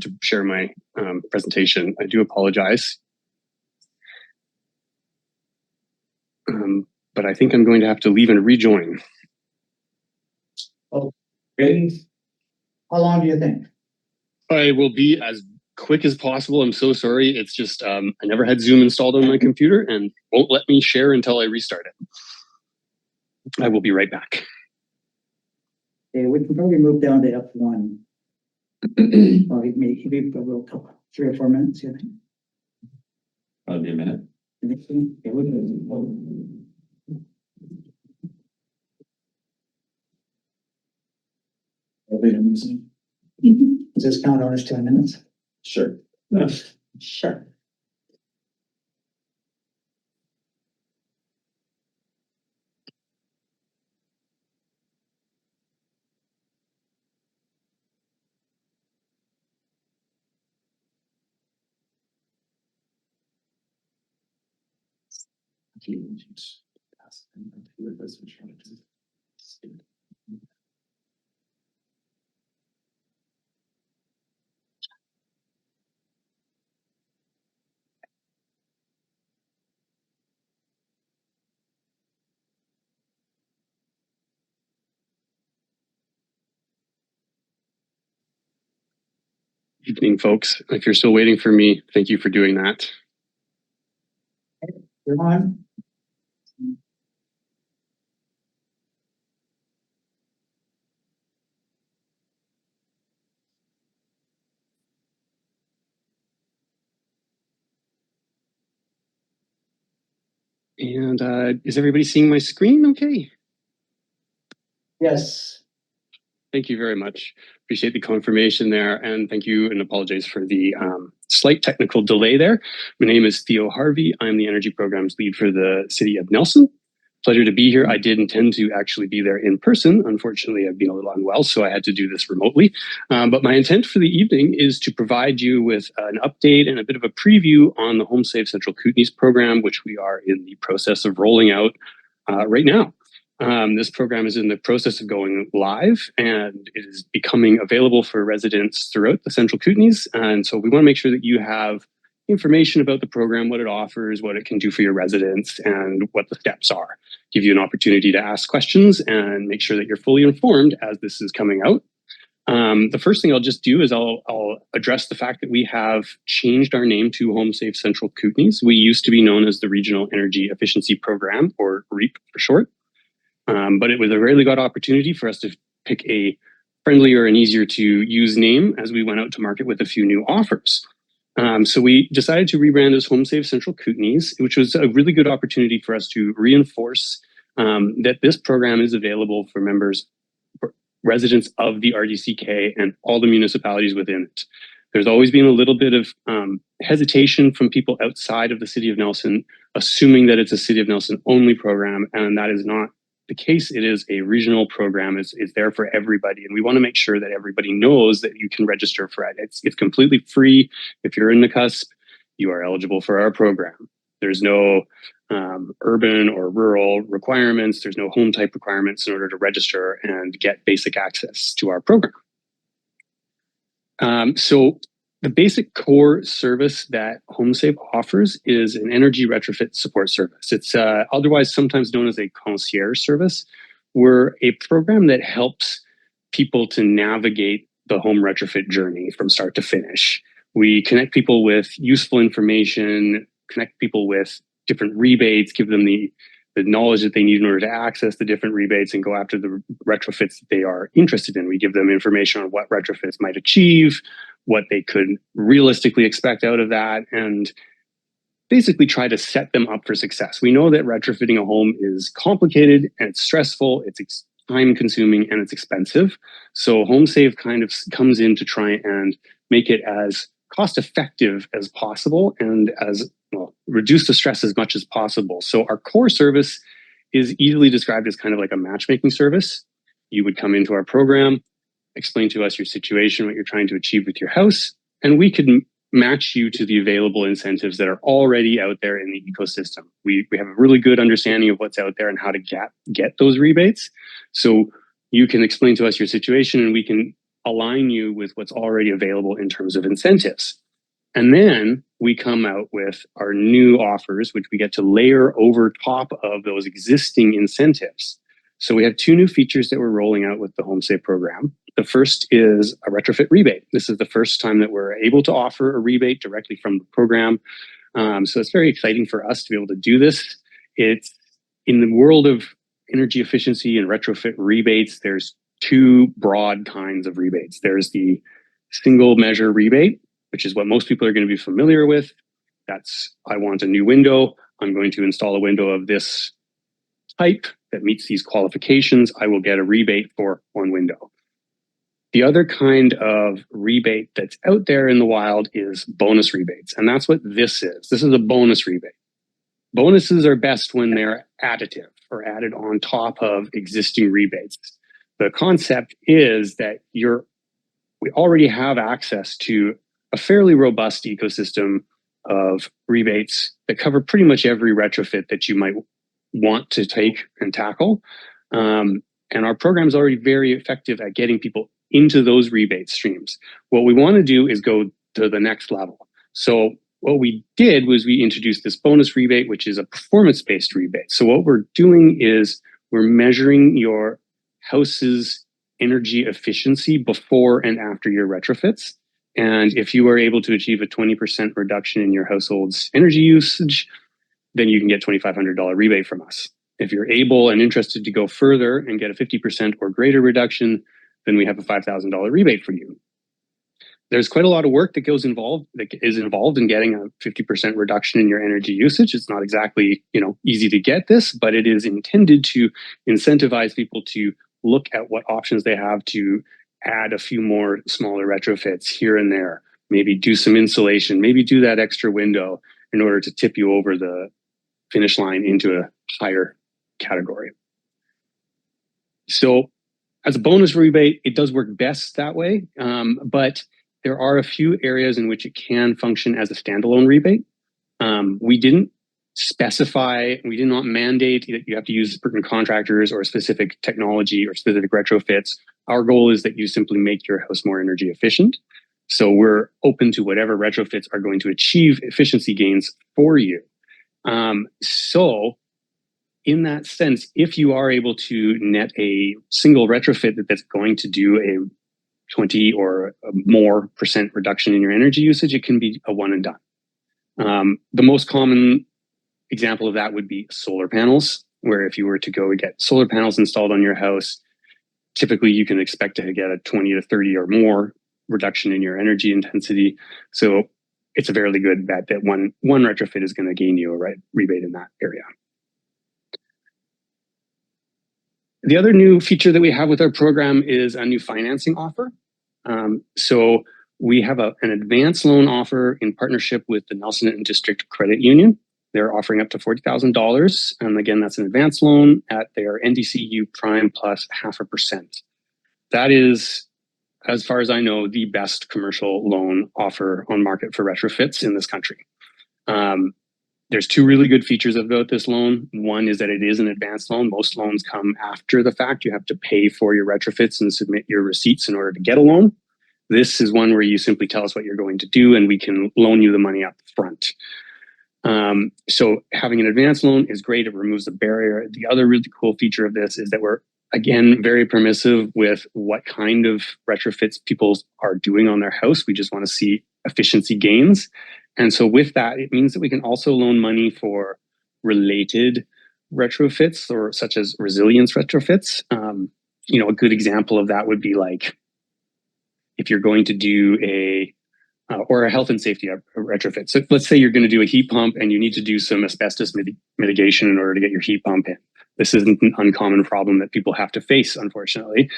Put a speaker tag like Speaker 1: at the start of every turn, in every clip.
Speaker 1: to share my presentation. I do apologize. But I think I'm going to have to leave and rejoin.
Speaker 2: Okay. How long do you think?
Speaker 1: I will be as quick as possible. I'm so sorry. It's just I never had Zoom installed on my computer and won't let me share until I restart it. I will be right back.
Speaker 2: Okay, we can probably move down to F1. Or maybe a couple, 3 or 4 minutes, you think?
Speaker 3: That'll be a minute.
Speaker 2: Okay, does this count on as 10 minutes?
Speaker 3: Sure.
Speaker 2: Sure.
Speaker 1: Evening, folks. If you're still waiting for me, thank you for doing that.
Speaker 2: You're on.
Speaker 1: And is everybody seeing my screen okay?
Speaker 2: Yes.
Speaker 1: Thank you very much. Appreciate the confirmation there. And thank you and apologize for the slight technical delay there. My name is Theo Harvey. I'm the Energy Programs Lead for the City of Nelson. Pleasure to be here. I did intend to actually be there in person. Unfortunately, I've been a little unwell, so I had to do this remotely. But my intent for the evening is to provide you with an update and a bit of a preview on the Home Safe Central Kootenays program, which we are in the process of rolling out right now. This program is in the process of going live and it is becoming available for residents throughout the Central Kootenays. And so we want to make sure that you have information about the program, what it offers, what it can do for your residents, and what the steps are. Give you an opportunity to ask questions and make sure that you're fully informed as this is coming out. The first thing I'll just do is I'll address the fact that we have changed our name to Home Safe Central Kootenays. We used to be known as the Regional Energy Efficiency Program, or REEP for short. But it was a really good opportunity for us to pick a friendlier and easier to use name as we went out to market with a few new offers. So we decided to rebrand as Home Safe Central Kootenays, which was a really good opportunity for us to reinforce that this program is available for members, for residents of the RDCK and all the municipalities within it. There's always been a little bit of hesitation from people outside of the City of Nelson, assuming that it's a City of Nelson only program, and that is not the case. It is a regional program. It's there for everybody. And we want to make sure that everybody knows that you can register for it. It's completely free. If you're in Nakusp, you are eligible for our program. There's no urban or rural requirements. There's no home type requirements in order to register and get basic access to our program. So the basic core service that HomeSafe offers is an energy retrofit support service. It's otherwise sometimes known as a concierge service. We're a program that helps people to navigate the home retrofit journey from start to finish. We connect people with useful information, connect people with different rebates, give them the knowledge that they need in order to access the different rebates and go after the retrofits that they are interested in. We give them information on what retrofits might achieve, what they could realistically expect out of that, and basically try to set them up for success. We know that retrofitting a home is complicated and it's stressful, it's time consuming, and it's expensive. So HomeSafe kind of comes in to try and make it as cost effective as possible and as well, reduce the stress as much as possible. So our core service is easily described as kind of like a matchmaking service. You would come into our program, explain to us your situation, what you're trying to achieve with your house, and we could match you to the available incentives that are already out there in the ecosystem. We have a really good understanding of what's out there and how to get those rebates. So you can explain to us your situation and we can align you with what's already available in terms of incentives. And then we come out with our new offers, which we get to layer over top of those existing incentives. So we have two new features that we're rolling out with the Home Save program. The first is a retrofit rebate. This is the first time that we're able to offer a rebate directly from the program. So it's very exciting for us to be able to do this. It's in the world of energy efficiency and retrofit rebates, there's two broad kinds of rebates. There's the single measure rebate, which is what most people are going to be familiar with. That's, I want a new window. I'm going to install a window of this type that meets these qualifications. I will get a rebate for one window. The other kind of rebate that's out there in the wild is bonus rebates. And that's what this is. This is a bonus rebate. Bonuses are best when they're additive or added on top of existing rebates. The concept is that we already have access to a fairly robust ecosystem of rebates that cover pretty much every retrofit that you might want to take and tackle. And our program is already very effective at getting people into those rebate streams. What we want to do is go to the next level. So what we did was we introduced this bonus rebate, which is a performance-based rebate. So what we're doing is we're measuring your house's energy efficiency before and after your retrofits. And if you are able to achieve a 20% reduction in your household's energy usage, then you can get $2,500 rebate from us. If you're able and interested to go further and get a 50% or greater reduction, then we have a $5,000 rebate for you. There's quite a lot of work that is involved in getting a 50% reduction in your energy usage. It's not exactly, easy to get this, but it is intended to incentivize people to look at what options they have to add a few more smaller retrofits here and there, maybe do some insulation, maybe do that extra window in order to tip you over the finish line into a higher category. So as a bonus rebate, it does work best that way, but there are a few areas in which it can function as a standalone rebate. We didn't specify, we did not mandate that you have to use certain contractors or specific technology or specific retrofits. Our goal is that you simply make your house more energy efficient. So we're open to whatever retrofits are going to achieve efficiency gains for you. So in that sense, if you are able to net a single retrofit that's going to do a 20 or more % reduction in your energy usage, it can be a one and done. The most common example of that would be solar panels, where if you were to go and get solar panels installed on your house, typically you can expect to get a 20 to 30 or more reduction in your energy intensity. So it's a fairly good bet that one retrofit is going to gain you a rebate in that area. The other new feature that we have with our program is a new financing offer. So we have an advance loan offer in partnership with the Nelson and District Credit Union. They're offering up to $40,000. And again, that's an advance loan at their NDCU prime plus 0.5%. That is, as far as I know, the best commercial loan offer on market for retrofits in this country. There's two really good features about this loan. One is that it is an advanced loan. Most loans come after the fact. You have to pay for your retrofits and submit your receipts in order to get a loan. This is one where you simply tell us what you're going to do and we can loan you the money up front. So having an advanced loan is great. It removes the barrier. The other really cool feature of this is that we're, again, very permissive with what kind of retrofits people are doing on their house. We just want to see efficiency gains. And so with that, it means that we can also loan money for related retrofits or such as resilience retrofits. A good example of that would be like if you're going to do a health and safety retrofit. So let's say you're going to do a heat pump and you need to do some asbestos mitigation in order to get your heat pump in. This isn't an uncommon problem that people have to face, unfortunately.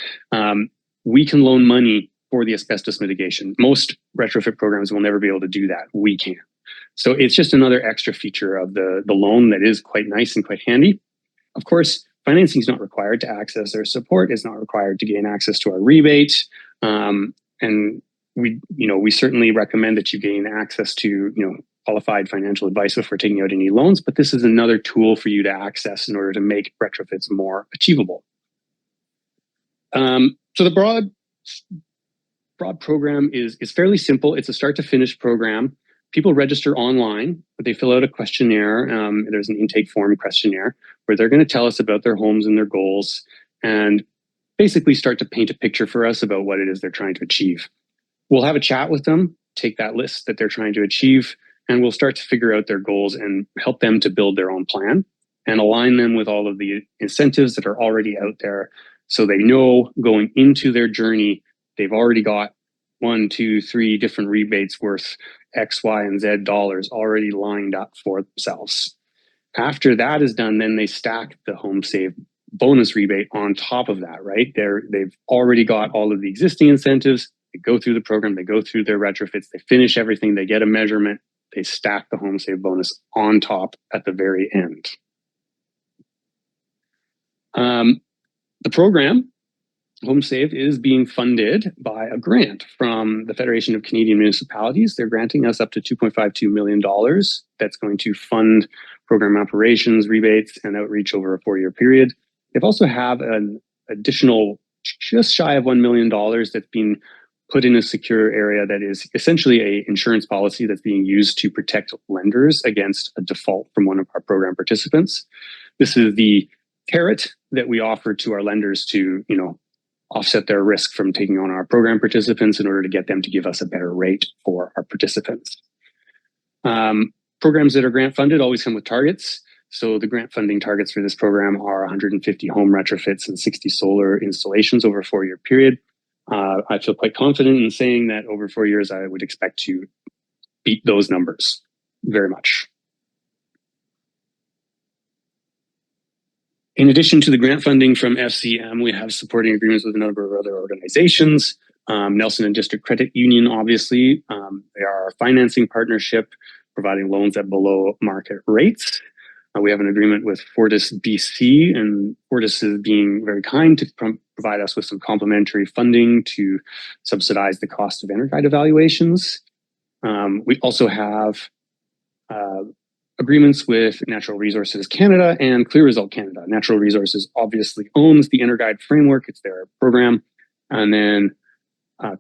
Speaker 1: We can loan money for the asbestos mitigation. Most retrofit programs will never be able to do that. We can. So it's just another extra feature of the loan that is quite nice and quite handy. Of course, financing is not required to access our support. It's not required to gain access to our rebate. And we certainly recommend that you gain access to, qualified financial advice before taking out any loans, but this is another tool for you to access in order to make retrofits more achievable. So the broad broad program is fairly simple. It's a start to finish program. People register online, but they fill out a questionnaire. There's an intake form questionnaire where they're going to tell us about their homes and their goals and basically start to paint a picture for us about what it is they're trying to achieve. We'll have a chat with them, take that list that they're trying to achieve, and we'll start to figure out their goals and help them to build their own plan and align them with all of the incentives that are already out there so they know going into their journey, they've already got 1, 2, 3 different rebates worth X, Y, and Z dollars already lined up for themselves. After that is done, then they stack the home save bonus rebate on top of that, right? They've already got all of the existing incentives. They go through the program, they go through their retrofits, they finish everything, they get a measurement, they stack the home save bonus on top at the very end. The program, Home Save, is being funded by a grant from the Federation of Canadian Municipalities. They're granting us up to $2.52 million. That's going to fund program operations, rebates, and outreach over a 4-year period. They've also have an additional just shy of $1 million that's been put in a secure area that is essentially an insurance policy that's being used to protect lenders against a default from one of our program participants. This is the carrot that we offer to our lenders to, offset their risk from taking on our program participants in order to get them to give us a better rate for our participants. Programs that are grant funded always come with targets. So the grant funding targets for this program are 150 home retrofits and 60 solar installations over a 4-year period. I feel quite confident in saying that over 4 years, I would expect to beat those numbers very much. In addition to the grant funding from FCM, we have supporting agreements with a number of other organizations. Nelson and District Credit Union, obviously, they are our financing partnership, providing loans at below market rates. We have an agreement with Fortis BC, and Fortis is being very kind to provide us with some complementary funding to subsidize the cost of EnerGuide evaluations. We also have agreements with Natural Resources Canada and Clear Result Canada. Natural Resources obviously owns the EnerGuide framework. It's their program. And then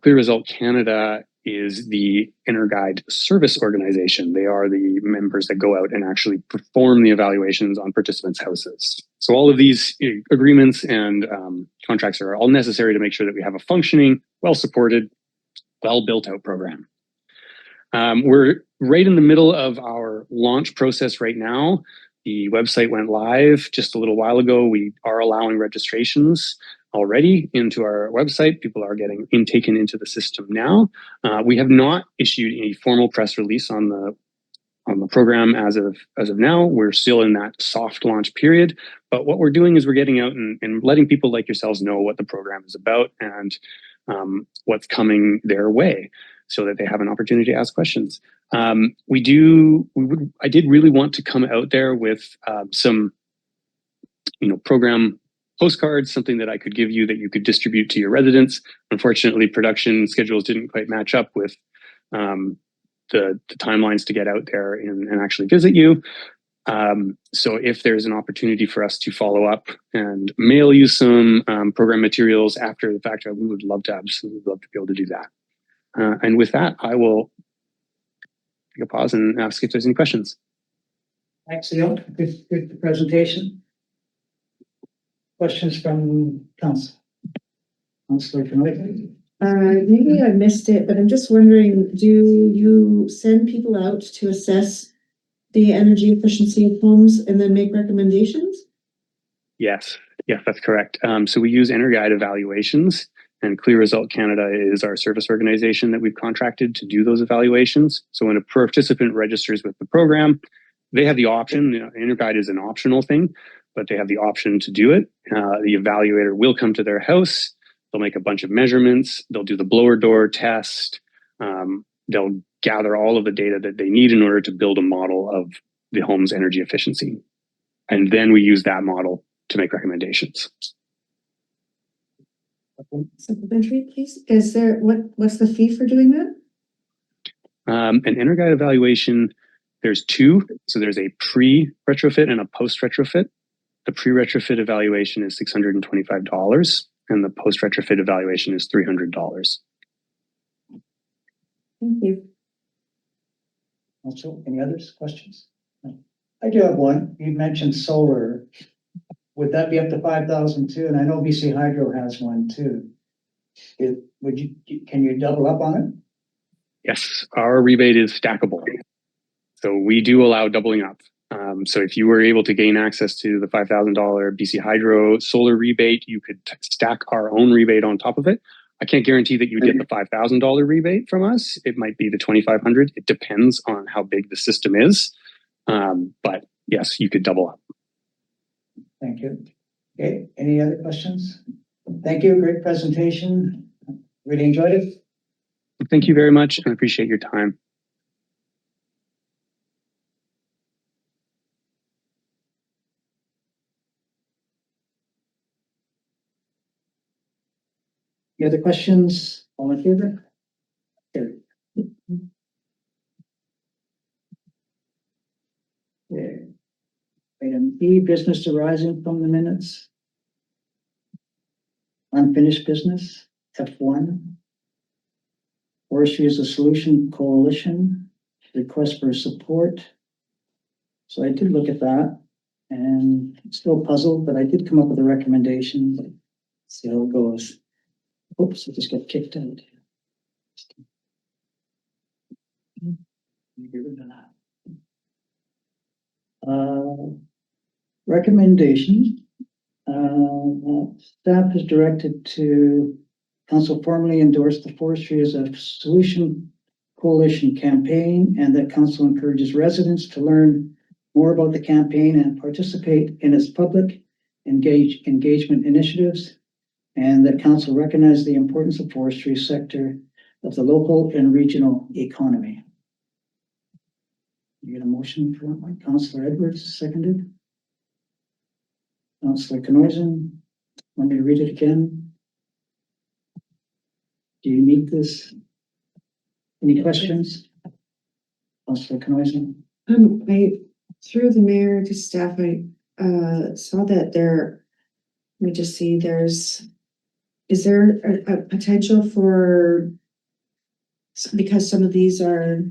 Speaker 1: Clear Result Canada is the EnerGuide service organization. They are the members that go out and actually perform the evaluations on participants' houses. So all of these agreements and contracts are all necessary to make sure that we have a functioning, well-supported, well-built-out program. We're right in the middle of our launch process right now. The website went live just a little while ago. We are allowing registrations already into our website. People are getting taken into the system now. We have not issued any formal press release on the program as of now. We're still in that soft launch period. But what we're doing is we're getting out and letting people like yourselves know what the program is about and what's coming their way, so that they have an opportunity to ask questions. I did really want to come out there with some, program postcards, something that I could give you that you could distribute to your residents. Unfortunately, production schedules didn't quite match up with the timelines to get out there and actually visit you. So if there's an opportunity for us to follow up and mail you some program materials after the fact, we would absolutely love to be able to do that. And with that, I will take a pause and ask if there's any questions.
Speaker 2: Thanks, Leo. Good presentation. Questions from council? Councillor Canoy?
Speaker 4: Maybe I missed it, but I'm just wondering, do you send people out to assess the energy efficiency of homes and then make recommendations?
Speaker 1: Yes, that's correct. So we use EnerGuide evaluations, and Clear Result Canada is our service organization that we've contracted to do those evaluations. So when a participant registers with the program, they have the option. EnerGuide is an optional thing, but they have the option to do it. The evaluator will come to their house. They'll make a bunch of measurements. They'll do the blower door test. They'll gather all of the data that they need in order to build a model of the home's energy efficiency. And then we use that model to make recommendations.
Speaker 4: Supplementary, please. Is there what's the fee for doing that?
Speaker 1: An EnerGuide evaluation, there's two. So there's a pre-retrofit and a post-retrofit. The pre-retrofit evaluation is $625, and the post-retrofit evaluation is $300.
Speaker 4: Thank you.
Speaker 2: Also, any others, questions? No. I do have one. You mentioned solar. Would that be up to 5,000 too? And I know BC Hydro has one too. Can you double up on it?
Speaker 1: Yes, our rebate is stackable. So we do allow doubling up. So if you were able to gain access to the $5,000 BC Hydro solar rebate, you could stack our own rebate on top of it. I can't guarantee that you would get the $5,000 rebate from us. It might be the $2,500. It depends on how big the system is. But yes, you could double up.
Speaker 2: Thank you. Okay, any other questions? Thank you, great presentation. Really enjoyed it.
Speaker 1: Thank you very much, and I appreciate your time.
Speaker 2: Any other questions? All in favor? Carried. Okay. Item E, business arising from the minutes. Unfinished business, F1. Forestry is a Solution Coalition, request for support. So I did look at that and still puzzled, but I did come up with a recommendation. See how it goes. Oops, I just got kicked out. Get rid of that. Recommendation. Staff is directed to council formally endorse the Forestry as a Solution Coalition campaign, and that council encourages residents to learn more about the campaign and participate in its public engagement initiatives, and that council recognize the importance of forestry sector of the local and regional economy. You get a motion for that one? Councillor Edwards, seconded. Councillor Canoisin, want me to read it again? Do you need this? Any questions? Councillor Canoisin?
Speaker 4: I, through the mayor to staff, I, saw that there, let me just see, is there a potential for, because some of these are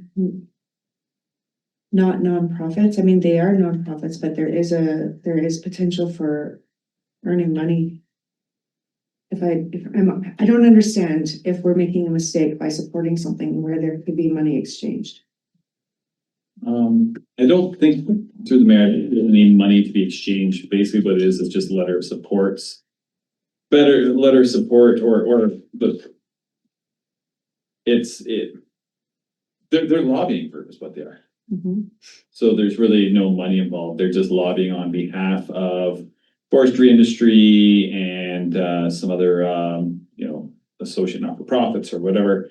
Speaker 4: not nonprofits, I mean, they are nonprofits, but there is potential for earning money. I don't understand if we're making a mistake by supporting something where there could be money exchanged.
Speaker 3: I don't think through the mayor there's any money to be exchanged. Basically what it is just a letter of supports. Better letter of support or the they're lobbying for is what they are.
Speaker 4: Mm-hmm.
Speaker 3: So there's really no money involved. They're just lobbying on behalf of forestry industry and some other associate not-for-profits or whatever.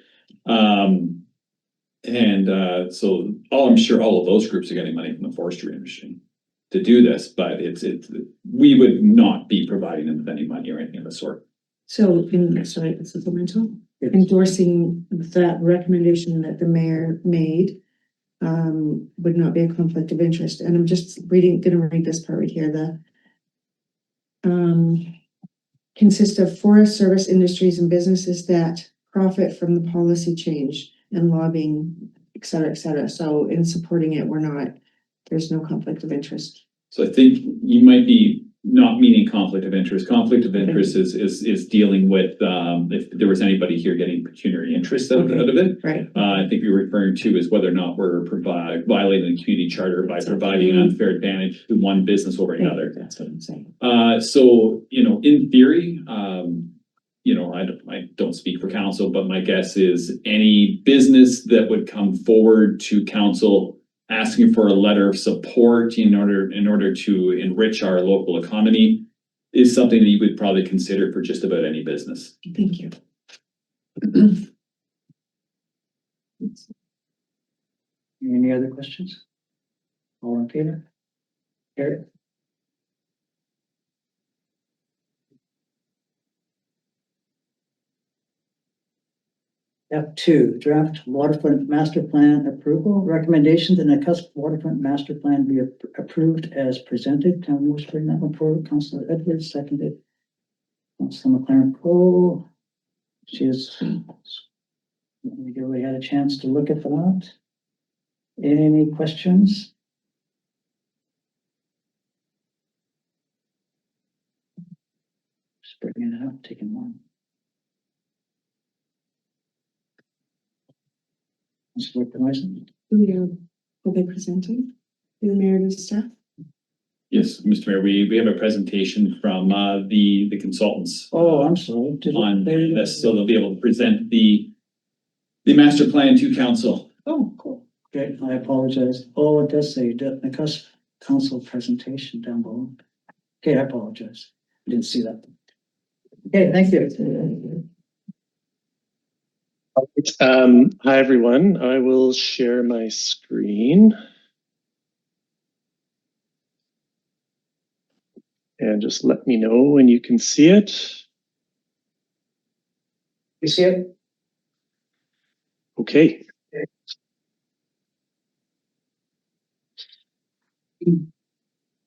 Speaker 3: So I'm sure all of those groups are getting money from the forestry industry to do this, but we would not be providing them with any money or anything of the sort.
Speaker 4: So, it's supplemental, endorsing that recommendation that the mayor made would not be a conflict of interest. And I'm just gonna read this part right here. Consist of forest service industries and businesses that profit from the policy change and lobbying, et cetera, et cetera. So in supporting it, there's no conflict of interest.
Speaker 3: So I think you might be not meaning conflict of interest. Conflict of interest is dealing with if there was anybody here getting pecuniary interest out of it.
Speaker 4: Right.
Speaker 3: I think you're referring to is whether or not we're violating the community charter by providing an unfair advantage to one business over another.
Speaker 4: That's what I'm saying.
Speaker 3: So in theory, I don't speak for council, but my guess is any business that would come forward to council asking for a letter of support in order to enrich our local economy is something that you would probably consider for just about any business.
Speaker 4: Thank you.
Speaker 2: Any other questions? All in favor? Carried. F2, draft waterfront master plan approval. Recommendation that the Nakusp waterfront master plan be approved as presented. Can we bring that one forward? Councillor Edwards, seconded. Councillor McLaren Cole. She is I think everybody had a chance to look at that. Any questions? Just bringing it up, taking one. Mr. Wickman.
Speaker 4: Will they presenting? The mayor and staff?
Speaker 3: Yes, Mr. Mayor, we have a presentation from the consultants.
Speaker 2: Oh, I'm sorry.
Speaker 3: On this, so they'll be able to present the master plan to council.
Speaker 2: Oh, cool. Okay, I apologize. Oh, it does say the Nakusp Council presentation down below. Okay, I apologize. I didn't see that. Okay, thank you.
Speaker 5: Hi, everyone. I will share my screen. And just let me know when you can see it.
Speaker 2: You see it?
Speaker 5: Okay.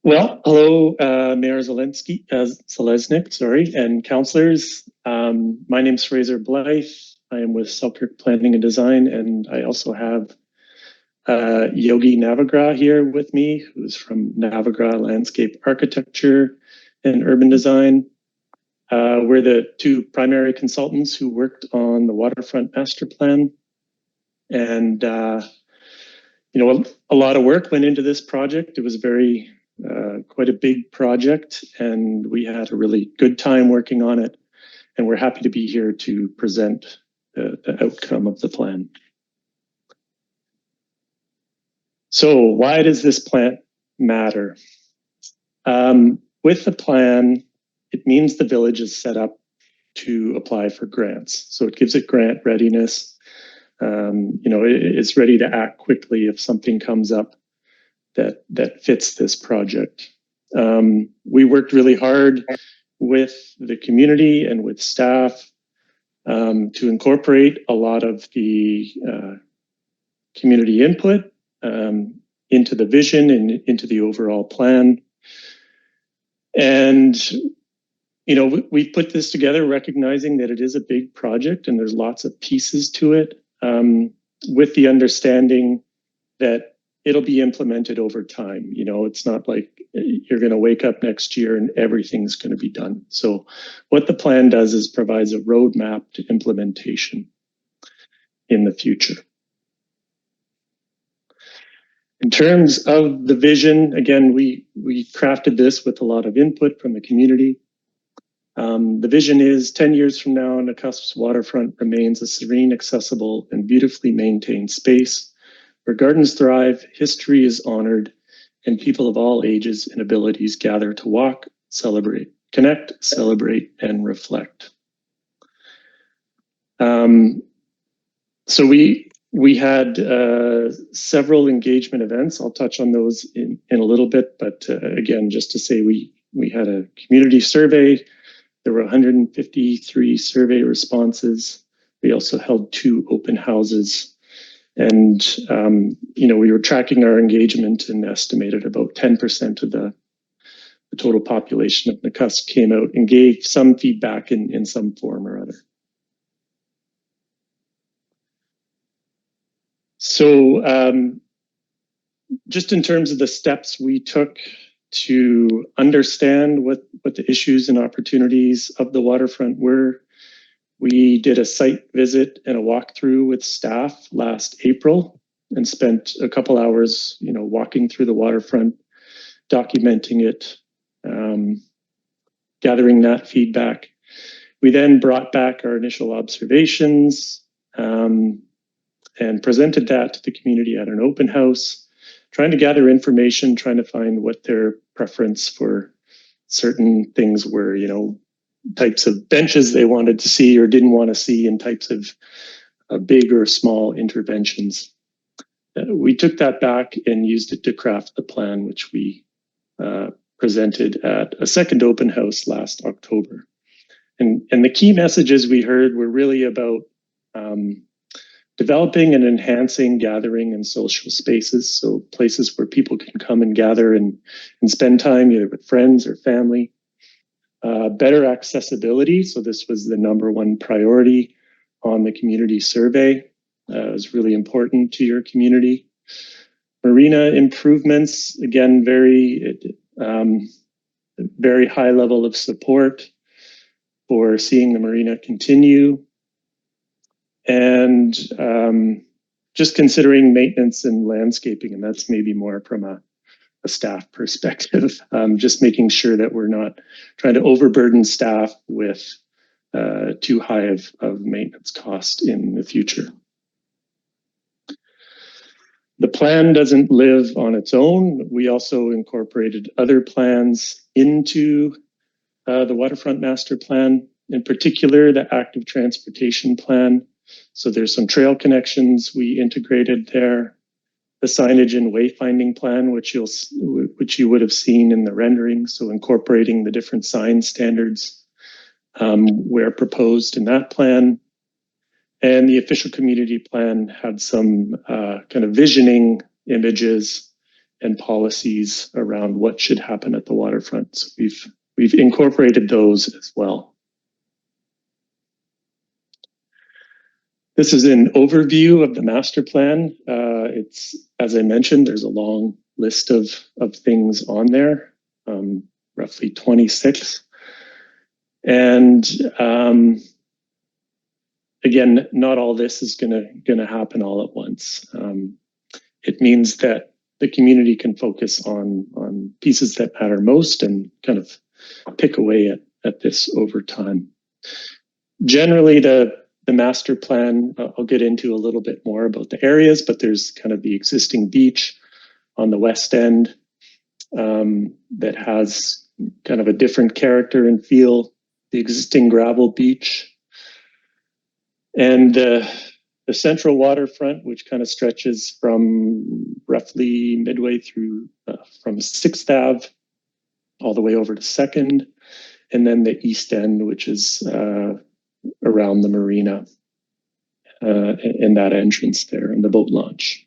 Speaker 5: Well, hello, Mayor Zalesnik, sorry, and councillors. My name is Fraser Blythe. I am with Selkirk Planning and Design, and I also have Yogi Navagra here with me, who's from Navagra Landscape Architecture and Urban Design. We're the two primary consultants who worked on the waterfront master plan. And, you know, a lot of work went into this project. It was quite a big project, and we had a really good time working on it. And we're happy to be here to present the outcome of the plan. So why does this plan matter? With the plan, it means the village is set up to apply for grants. So it gives it grant readiness. You know, it's ready to act quickly if something comes up that fits this project. We worked really hard with the community and with staff to incorporate a lot of the community input into the vision and into the overall plan. And, you know, we put this together recognizing that it is a big project and there's lots of pieces to it, with the understanding that it'll be implemented over time. You know, it's not like you're going to wake up next year and everything's going to be done. So what the plan does is provides a roadmap to implementation in the future. In terms of the vision, again, we crafted this with a lot of input from the community. The vision is 10 years from now, Nakusp's waterfront remains a serene, accessible, and beautifully maintained space where gardens thrive, history is honored, and people of all ages and abilities gather to walk, celebrate, connect, celebrate, and reflect. So we had several engagement events. I'll touch on those in a little bit, but again, just to say we had a community survey. There were 153 survey responses. We also held 2 open houses. And, you know, we were tracking our engagement and estimated about 10% of the total population of Nakusp came out and gave some feedback in some form or other. So just in terms of the steps we took to understand what the issues and opportunities of the waterfront were, we did a site visit and a walkthrough with staff last April and spent a couple hours, you know, walking through the waterfront, documenting it, gathering that feedback. We then brought back our initial observations and presented that to the community at an open house, trying to gather information, trying to find what their preference for certain things were, you know, types of benches they wanted to see or didn't want to see, and types of big or small interventions. We took that back and used it to craft the plan, which we presented at a second open house last October. And the key messages we heard were really about developing and enhancing gathering and social spaces, so places where people can come and gather and spend time either with friends or family. Better accessibility, so this was the #1 priority. on the community survey. It was really important to your community. Marina improvements, again, very high level of support for seeing the marina continue. And just considering maintenance and landscaping, and that's maybe more from a staff perspective, just making sure that we're not trying to overburden staff with too high of maintenance cost in the future. The plan doesn't live on its own. We also incorporated other plans into the waterfront master plan, in particular the active transportation plan. So there's some trail connections we integrated there. The signage and wayfinding plan, which you would have seen in the rendering. So incorporating the different sign standards where proposed in that plan. And the official community plan had some kind of visioning images and policies around what should happen at the waterfront. So we've incorporated those as well. This is an overview of the master plan. It's, as I mentioned, there's a long list of things on there, roughly 26. And again, not all this is gonna happen all at once. It means that the community can focus on pieces that matter most and kind of pick away at this over time. Generally, the master plan, I'll get into a little bit more about the areas, but there's kind of the existing beach on the west end that has kind of a different character and feel, the existing gravel beach. And the central waterfront, which kind of stretches from roughly midway through from 6th Ave all the way over to 2nd, and then the east end, which is around the marina in that entrance there in the boat launch.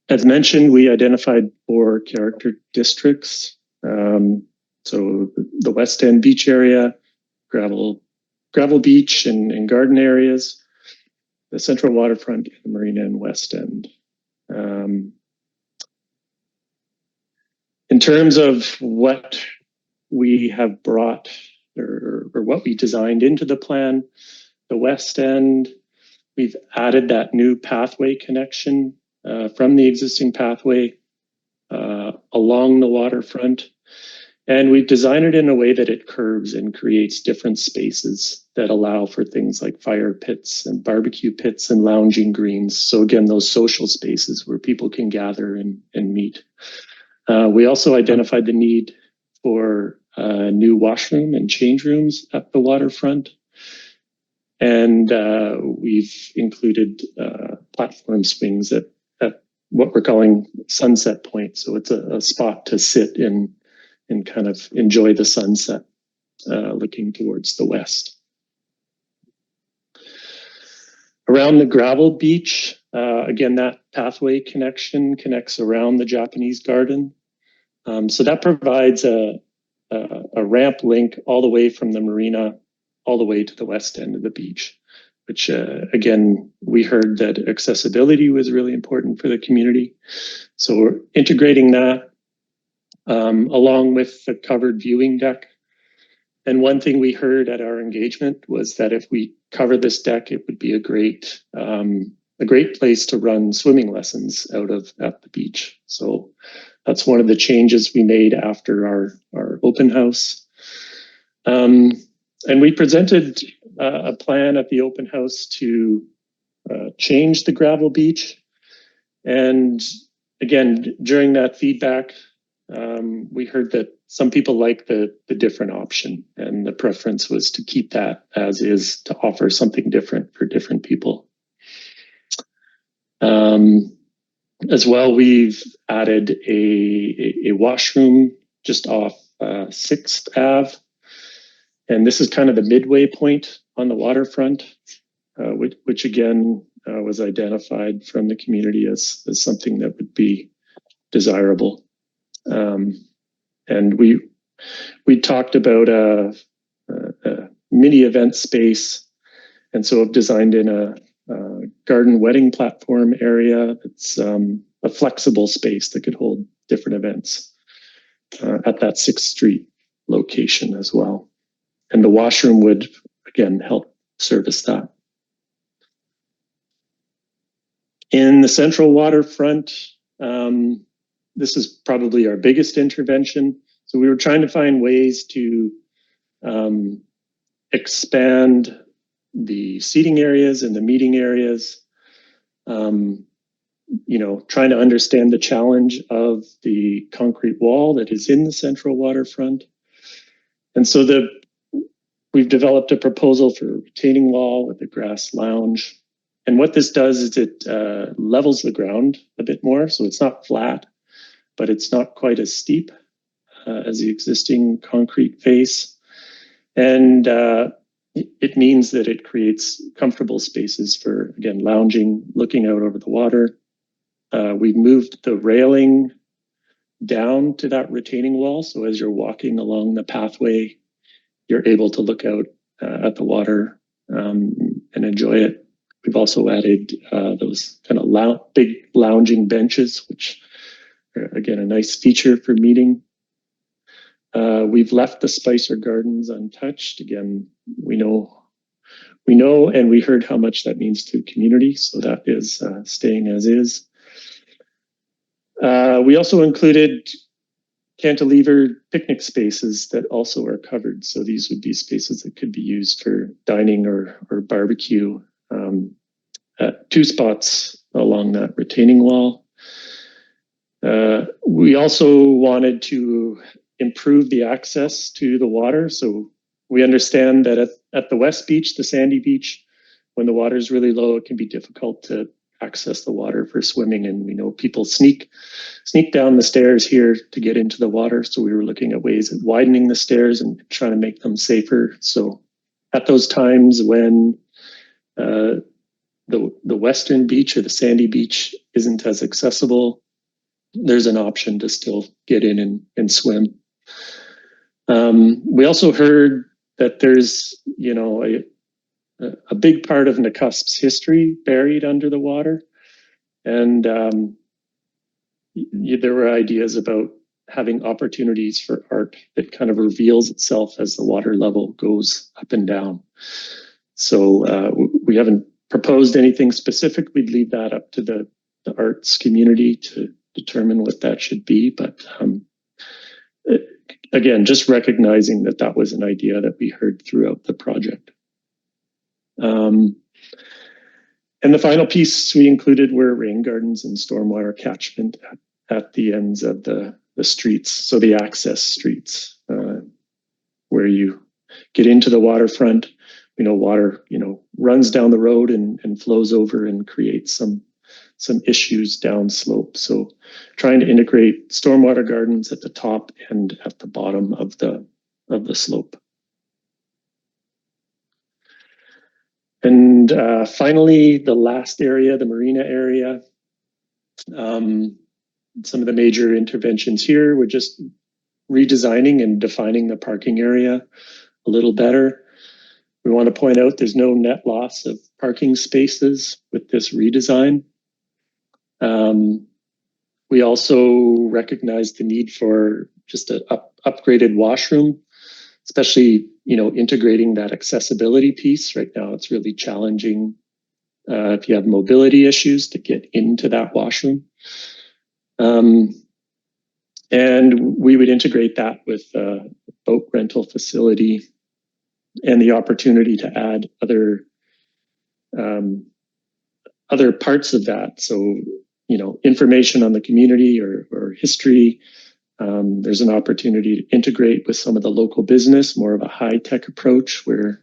Speaker 5: As mentioned, we identified 4 character districts. So the West End beach area, gravel beach and garden areas, the central waterfront, the marina and West End. In terms of what we have brought or what we designed into the plan, the West End, we've added that new pathway connection from the existing pathway along the waterfront. And we've designed it in a way that it curves and creates different spaces that allow for things like fire pits and barbecue pits and lounging greens. So again, those social spaces where people can gather and meet. We also identified the need for new washroom and change rooms at the waterfront. And we've included platform swings at what we're calling Sunset Point. So it's a spot to sit in and kind of enjoy the sunset looking towards the west. Around the gravel beach, again, that pathway connection connects around the Japanese garden. So that provides a ramp link all the way from the marina, all the way to the west end of the beach, which again, we heard that accessibility was really important for the community. So we're integrating that along with the covered viewing deck. And one thing we heard at our engagement was that if we cover this deck, it would be a great place to run swimming lessons out of at the beach. So that's one of the changes we made after our open house. And we presented a plan at the open house to change the gravel beach. And again, during that feedback, we heard that some people like the different option, and the preference was to keep that as is, to offer something different for different people. As well, we've added a washroom just off 6th Ave. And this is kind of the midway point on the waterfront, which again was identified from the community as something that would be desirable. And we talked about mini event space. And so I've designed in a garden wedding platform area. It's a flexible space that could hold different events at that 6th Street location as well. And the washroom would, again, help service that. In the central waterfront, this is probably our biggest intervention. So we were trying to find ways to expand the seating areas and the meeting areas, trying to understand the challenge of the concrete wall that is in the central waterfront. And so we've developed a proposal for a retaining wall with a grass lounge. And what this does is it levels the ground a bit more. So it's not flat, but it's not quite as steep as the existing concrete face. And it means that it creates comfortable spaces for, again, lounging, looking out over the water. We've moved the railing down to that retaining wall. So as you're walking along the pathway, you're able to look out at the water and enjoy it. We've also added those kind of big lounging benches, which are, again, a nice feature for meeting. We've left the Spicer Gardens untouched. Again, we know and we heard how much that means to the community, so that is staying as is. We also included cantilever picnic spaces that also are covered. So these would be spaces that could be used for dining or barbecue at 2 spots along that retaining wall. We also wanted to improve the access to the water. So we understand that at the West Beach, the sandy beach, when the water is really low, it can be difficult to access the water for swimming. And we know people sneak down the stairs here to get into the water. So we were looking at ways of widening the stairs and trying to make them safer. So at those times when the western beach or the sandy beach isn't as accessible, there's an option to still get in and swim. We also heard that there's, a big part of Nakusp's history buried under the water. And there were ideas about having opportunities for art that kind of reveals itself as the water level goes up and down. So we haven't proposed anything specific. We'd leave that up to the arts community to determine what that should be. But again, just recognizing that was an idea that we heard throughout the project. And the final piece we included were rain gardens and stormwater catchment at the ends of the streets. So the access streets, where you get into the waterfront, water, runs down the road and flows over and creates some issues downslope. So trying to integrate stormwater gardens at the top and at the bottom of the slope. And finally, the last area, the marina area. Some of the major interventions here were just redesigning and defining the parking area a little better. We want to point out there's no net loss of parking spaces with this redesign. We also recognize the need for just an upgraded washroom, especially, integrating that accessibility piece. Right now, it's really challenging if you have mobility issues to get into that washroom. And we would integrate that with a boat rental facility and the opportunity to add other parts of that. So, information on the community or history. There's an opportunity to integrate with some of the local business, more of a high-tech approach where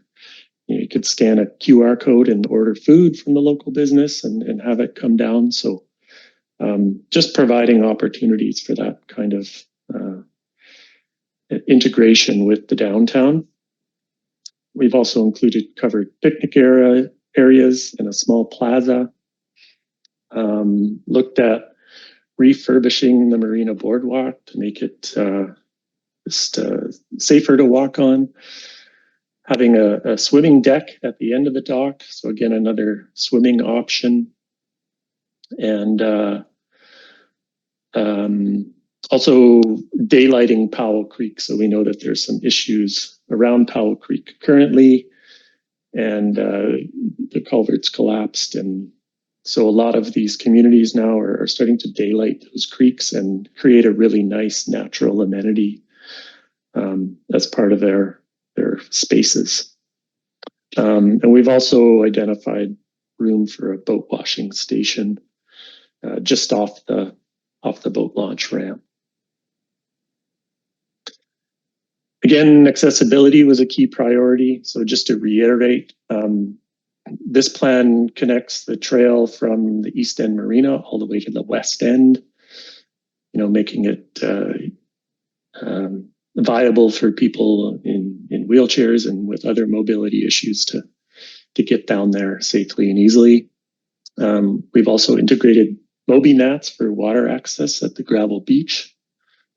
Speaker 5: you could scan a QR code and order food from the local business and have it come down. So just providing opportunities for that kind of integration with the downtown. We've also included covered picnic areas in a small plaza. Looked at refurbishing the Marina Boardwalk to make it just safer to walk on. having a swimming deck at the end of the dock. So again, another swimming option. And also daylighting Powell Creek. So we know that there's some issues around Powell Creek currently, and the culverts collapsed. And so a lot of these communities now are starting to daylight those creeks and create a really nice natural amenity as part of their spaces. And we've also identified room for a boat washing station just off the boat launch ramp. Again, accessibility was a key priority. So just to reiterate, this plan connects the trail from the East End Marina all the way to the West End, making it viable for people in wheelchairs and with other mobility issues to get down there safely and easily. We've also integrated Moby mats for water access at the gravel beach.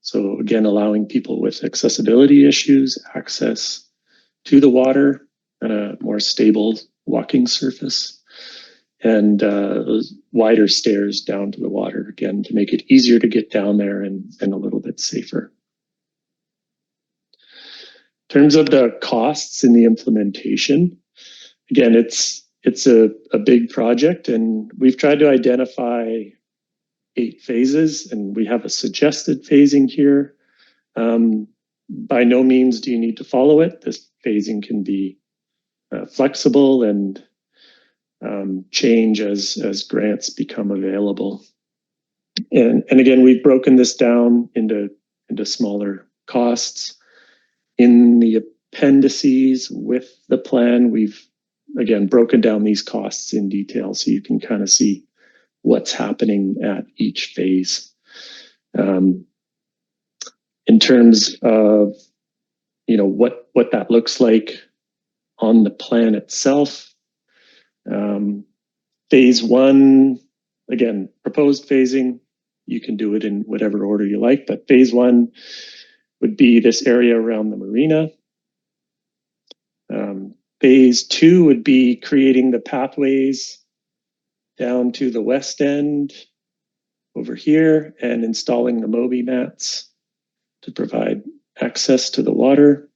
Speaker 5: So again, allowing people with accessibility issues access to the water and a more stable walking surface, and those wider stairs down to the water, again, to make it easier to get down there and a little bit safer. In terms of the costs in the implementation, again, it's a big project, and we've tried to identify 8 phases, and we have a suggested phasing here. By no means do you need to follow it. This phasing can be flexible and change as grants become available. And again, we've broken this down into smaller costs. In the appendices with the plan, we've again broken down these costs in detail so you can kind of see what's happening at each phase. In terms of what that looks like on the plan itself, phase 1, again, proposed phasing, you can do it in whatever order you like, but phase 1 would be this area around the marina. Phase 2 would be creating the pathways down to the West End over here and installing the Moby mats to provide access to the water.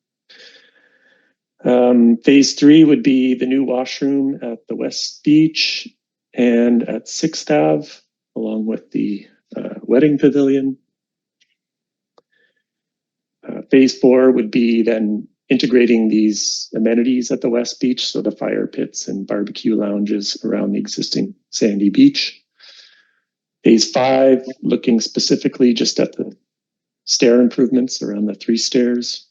Speaker 5: Phase 3 would be the new washroom at the West Beach and at 6th Ave, along with the wedding pavilion. Phase 4 would be then integrating these amenities at the West Beach, so the fire pits and barbecue lounges around the existing sandy beach. Phase 5, looking specifically just at the stair improvements around the 3 stairs.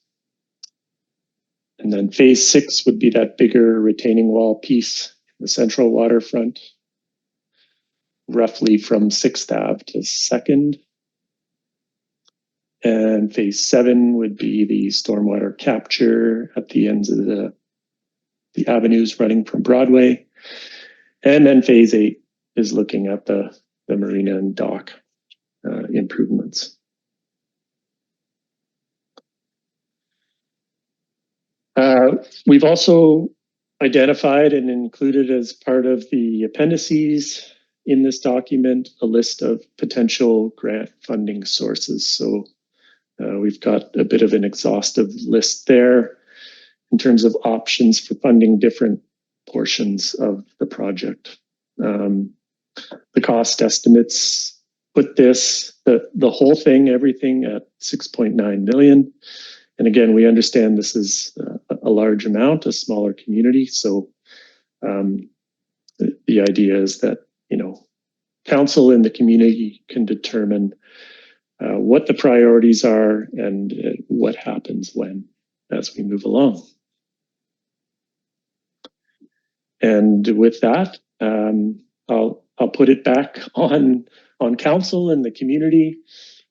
Speaker 5: And then phase 6 would be that bigger retaining wall piece, the central waterfront, roughly from 6th Ave to 2nd. And phase 7 would be the stormwater capture at the ends of the avenues running from Broadway. And then phase 8 is looking at the marina and dock improvements. We've also identified and included as part of the appendices in this document a list of potential grant funding sources. So we've got a bit of an exhaustive list there in terms of options for funding different portions of the project. The cost estimates put the whole thing, everything at 6.9 million. And again, we understand this is a large amount, a smaller community. So the idea is that, council and the community can determine what the priorities are and what happens when as we move along. And with that, I'll put it back on council and the community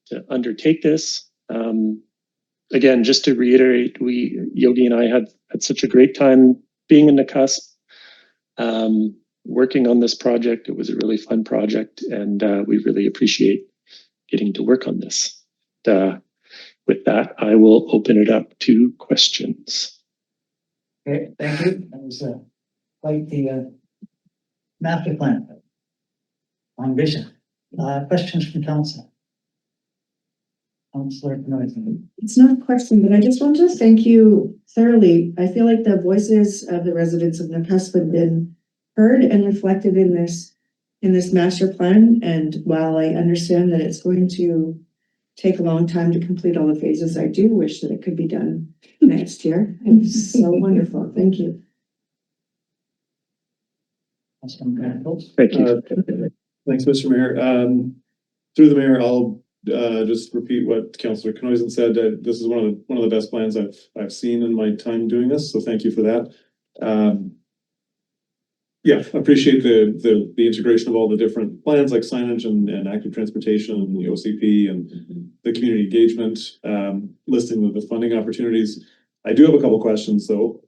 Speaker 5: to undertake this. Again, just to reiterate, Yogi and I had such a great time being in Nakusp, working on this project. It was a really fun project, and we really appreciate getting to work on this. With that, I will open it up to questions.
Speaker 2: Okay, thank you. That was quite the master plan on vision. Questions from council? Councillor Knoyson.
Speaker 4: It's not a question, but I just wanted to thank you thoroughly. I feel like the voices of the residents of Nakusp have been heard and reflected in this master plan. And while I understand that it's going to take a long time to complete all the phases, I do wish that it could be done next year. It's so wonderful. Thank you.
Speaker 2: Councilman Granville.
Speaker 5: Thank you.
Speaker 6: Thanks, Mr. Mayor. Through the mayor, I'll just repeat what Councillor Knoyson said. This is one of the best plans I've seen in my time doing this. So thank you for that. Yeah, appreciate the integration of all the different plans like signage and active transportation and the OCP and the community engagement, listing of the funding opportunities. I do have a couple questions though.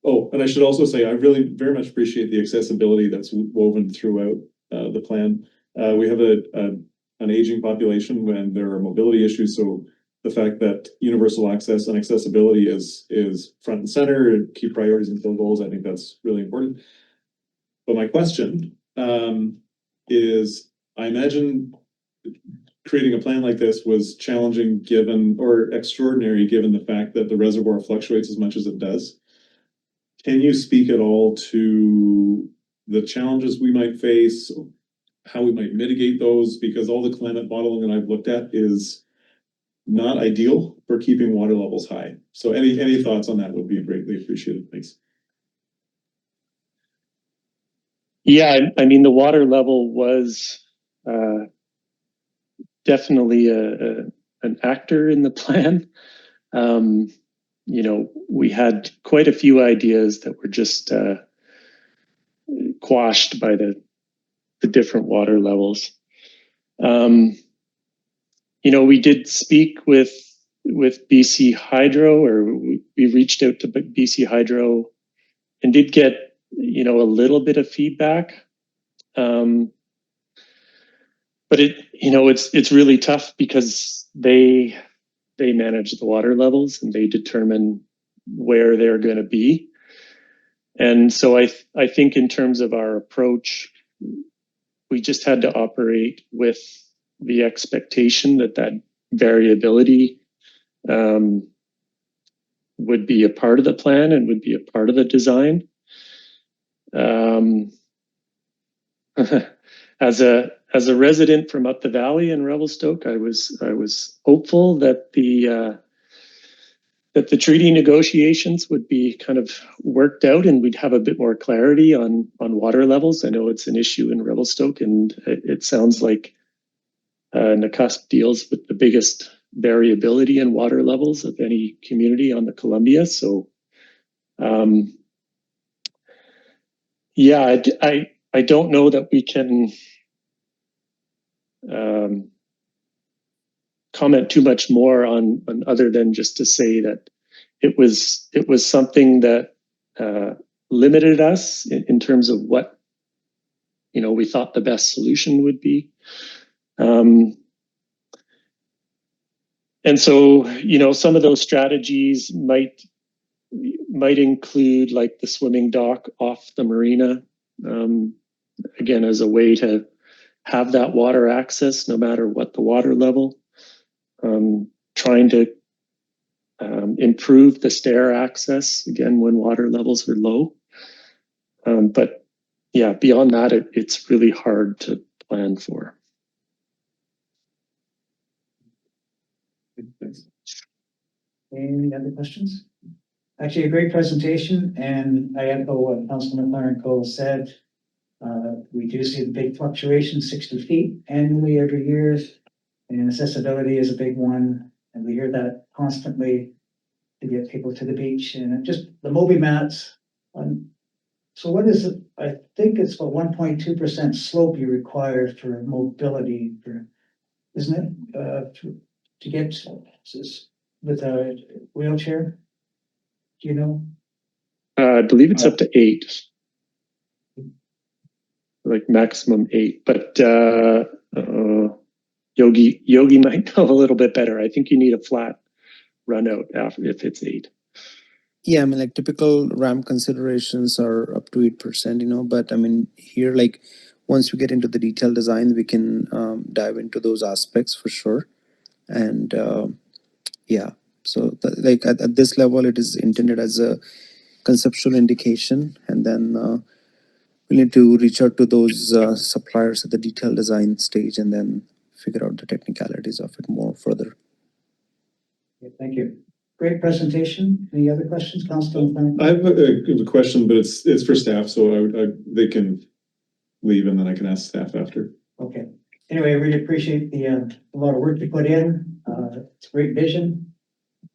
Speaker 6: Oh, and I should also say, I really very much appreciate the accessibility that's woven throughout the plan. We have an aging population when there are mobility issues, so the fact that universal access and accessibility is front and center and key priorities and goals, I think that's really important. But my question is, I imagine creating a plan like this was challenging given, or extraordinary given the fact that the reservoir fluctuates as much as it does. Can you speak at all to the challenges we might face, how we might mitigate those? Because all the climate modeling that I've looked at is not ideal for keeping water levels high. So any thoughts on that would be greatly appreciated. Thanks.
Speaker 5: Yeah, I mean, the water level was definitely an actor in the plan. You know, we had quite a few ideas that were just quashed by the different water levels. You know, we did speak with BC Hydro, or we reached out to BC Hydro and did get, you know, a little bit of feedback. But it's really tough because they manage the water levels and they determine where they're going to be. And so I think in terms of our approach, we just had to operate with the expectation that variability would be a part of the plan and would be a part of the design. As a resident from up the valley in Revelstoke, I was hopeful that the treaty negotiations would be kind of worked out and we'd have a bit more clarity on water levels. I know it's an issue in Revelstoke, and it sounds like Nakusp deals with the biggest variability in water levels of any community on the Columbia. So, yeah, I don't know that we can comment too much more on other than just to say that it was something that limited us in terms of what, you know, we thought the best solution would be. And so, you know, some of those strategies might include like the swimming dock off the marina, again, as a way to have that water access no matter what the water level. Trying to improve the stair access, again, when water levels are low. But yeah, beyond that, it's really hard to plan for.
Speaker 6: Thanks.
Speaker 2: Any other questions? Actually, a great presentation, and I echo what Councilman McLaren Cole said. We do see the big fluctuation, 60 feet annually every year, and accessibility is a big one, and we hear that constantly to get people to the beach, and just the Moby mats. So what is it? I think it's about 1.2% slope you require for mobility, isn't it? To get with a wheelchair? Do you know?
Speaker 5: I believe it's up to 8, like maximum 8. But Yogi might know a little bit better. I think you need a flat run out after if it's 8.
Speaker 7: Yeah, I mean, like typical RAM considerations are up to 8%, you know, but I mean, here, like, once we get into the detailed design, we can dive into those aspects for sure. And yeah, so like at this level, it is intended as a conceptual indication, and then we need to reach out to those suppliers at the detailed design stage and then figure out the technicalities of it more further.
Speaker 2: Okay, thank you. Great presentation. Any other questions, Councilor?
Speaker 6: I have a question, but it's for staff, so they can leave and then I can ask staff after.
Speaker 2: Okay. Anyway, I really appreciate the a lot of work you put in. It's a great vision,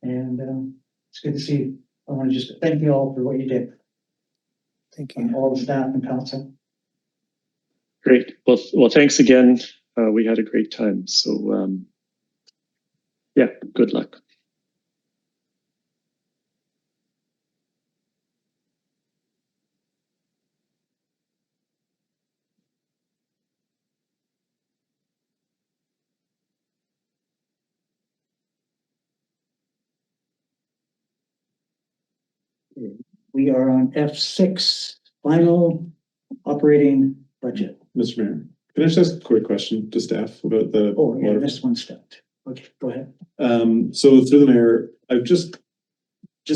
Speaker 2: and it's good to see. I want to just thank you all for what you did,
Speaker 7: Thank
Speaker 2: and
Speaker 7: you.
Speaker 2: all the staff and council.
Speaker 5: Great. Well, thanks again. We had a great time. So yeah, good luck.
Speaker 2: We are on F6, final operating budget.
Speaker 6: Mr. Mayor, can I just ask a quick question to staff about the
Speaker 2: Oh, yeah,
Speaker 6: water?
Speaker 2: this one stepped. Okay, go ahead.
Speaker 6: So through the mayor, I've just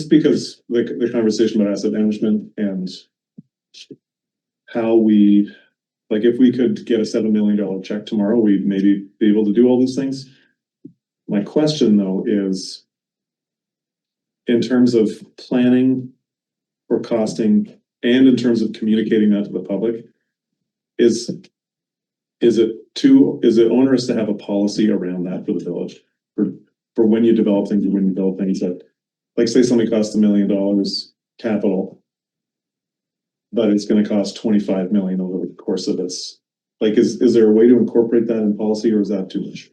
Speaker 6: because the conversation about asset management and how we, like, if we could get a $7 million check tomorrow, we'd maybe be able to do all these things. My question though is, in terms of planning or costing, and in terms of communicating that to the public, is it onerous to have a policy around that for the village? For when you develop things, when you build things that, like, say something costs $1 million capital, but it's gonna cost 25 million over the course of its, like, is there a way to incorporate that in policy, or is that too much?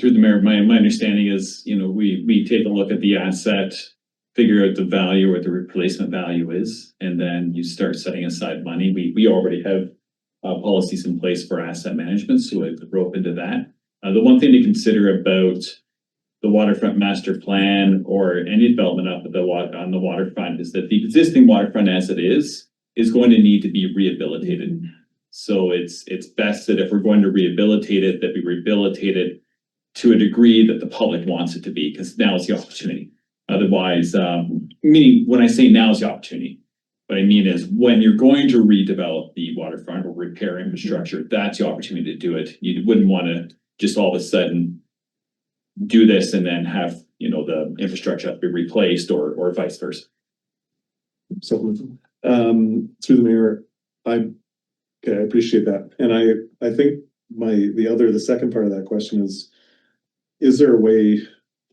Speaker 3: Through the mayor, my understanding is, you know, we take a look at the asset, figure out the value or the replacement value is, and then you start setting aside money. We already have policies in place for asset management, so I could rope into that. The one thing to consider about the waterfront master plan or any development up at on the waterfront is that the existing waterfront as it is going to need to be rehabilitated. So it's best that if we're going to rehabilitate it, that we rehabilitate it to a degree that the public wants it to be, because now is the opportunity. Otherwise, meaning when I say now is the opportunity, what I mean is when you're going to redevelop the waterfront or repair infrastructure, that's the opportunity to do it. You wouldn't want to just all of a sudden do this and then have, you know, the infrastructure have to be replaced or vice versa.
Speaker 6: So, through the mayor, I appreciate that. And I think the second part of that question is there a way,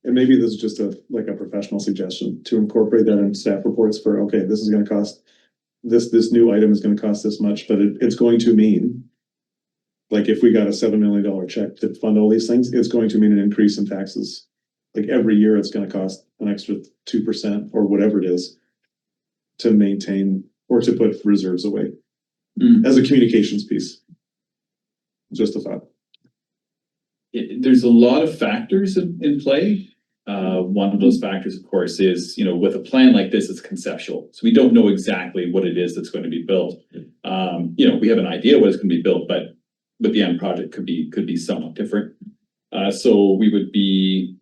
Speaker 6: and maybe this is just a professional suggestion, to incorporate that in staff reports for, okay, this is going to cost, this new item is going to cost this much, but it's going to mean, like, if we got a $7 million check to fund all these things, it's going to mean an increase in taxes. Like, every year it's going to cost an extra 2% or whatever it is to maintain or to put reserves away as a communications piece. Just a thought.
Speaker 3: There's a lot of factors in play. One of those factors, of course, is, you know, with a plan like this, it's conceptual. So we don't know exactly what it is that's going to be built. You know, we have an idea what is going to be built, but the end project could be somewhat different. So we would be,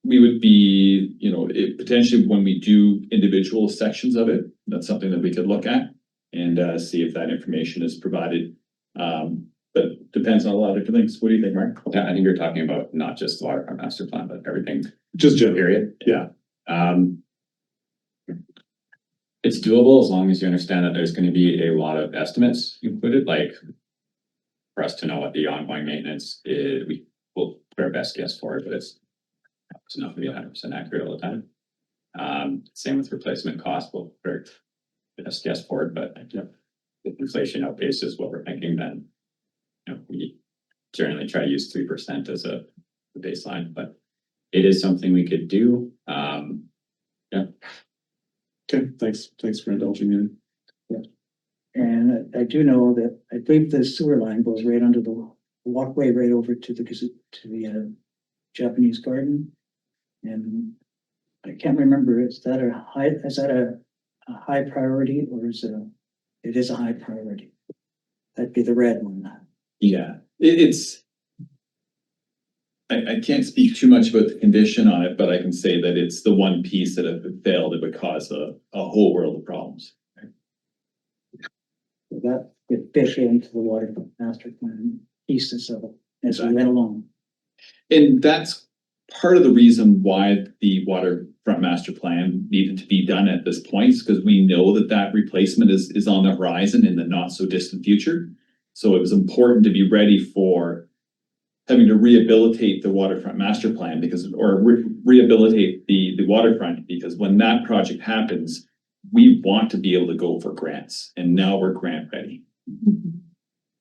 Speaker 3: you know, potentially when we do individual sections of it, that's something that we could look at and see if that information is provided. But depends on a lot of different things. What do you think, Mark?
Speaker 8: Yeah, I think you're talking about not just the waterfront master plan, but everything.
Speaker 6: Just general.
Speaker 8: Period.
Speaker 6: Yeah.
Speaker 8: It's doable as long as you understand that there's going to be a lot of estimates included, like for us to know what the ongoing maintenance is. We will put our best guess for it, but it's not going to be 100% accurate all the time. Same with replacement cost. We'll put our best guess for it, but if inflation outpaces what we're thinking, then, you know, we generally try to use 3% as a baseline, but it is something we could do. Yeah.
Speaker 6: Okay, thanks for indulging me.
Speaker 2: Yeah. And I do know that I believe the sewer line goes right under the walkway right over to the Japanese garden. And I can't remember, is that a high priority or it is a high priority? That'd be the red one.
Speaker 3: Yeah, it's. I can't speak too much about the condition on it, but I can say that it's the one piece that if it failed, it would cause a whole world of problems.
Speaker 2: So that would fit into the water master plan pieces of it as we went along.
Speaker 3: And that's part of the reason why the waterfront master plan needed to be done at this point, because we know that that replacement is on the horizon in the not so distant future. So it was important to be ready for having to rehabilitate the waterfront master plan rehabilitate the waterfront, because when that project happens, we want to be able to go for grants, and now we're grant ready.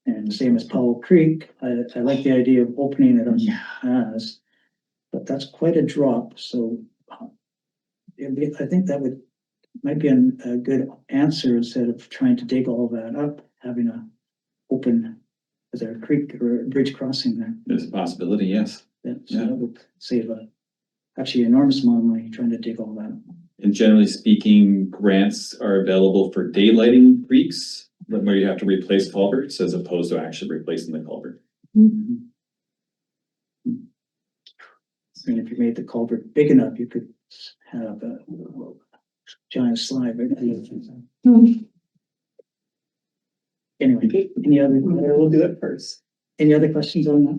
Speaker 2: And same as Powell Creek, I like the idea of opening it up as, but that's quite a drop, so I think that might be a good answer instead of trying to dig all that up, having a open, is there a creek or a bridge crossing there?
Speaker 3: There's a possibility, yes.
Speaker 2: So that would save actually enormous amount of money trying to dig all that up.
Speaker 3: And generally speaking, grants are available for daylighting creeks, where you have to replace culverts as opposed to actually replacing the culvert.
Speaker 2: And if you made the culvert big enough, you could have a giant slide right there. Anyway, any other?
Speaker 9: We'll do it first.
Speaker 2: Any other questions on that?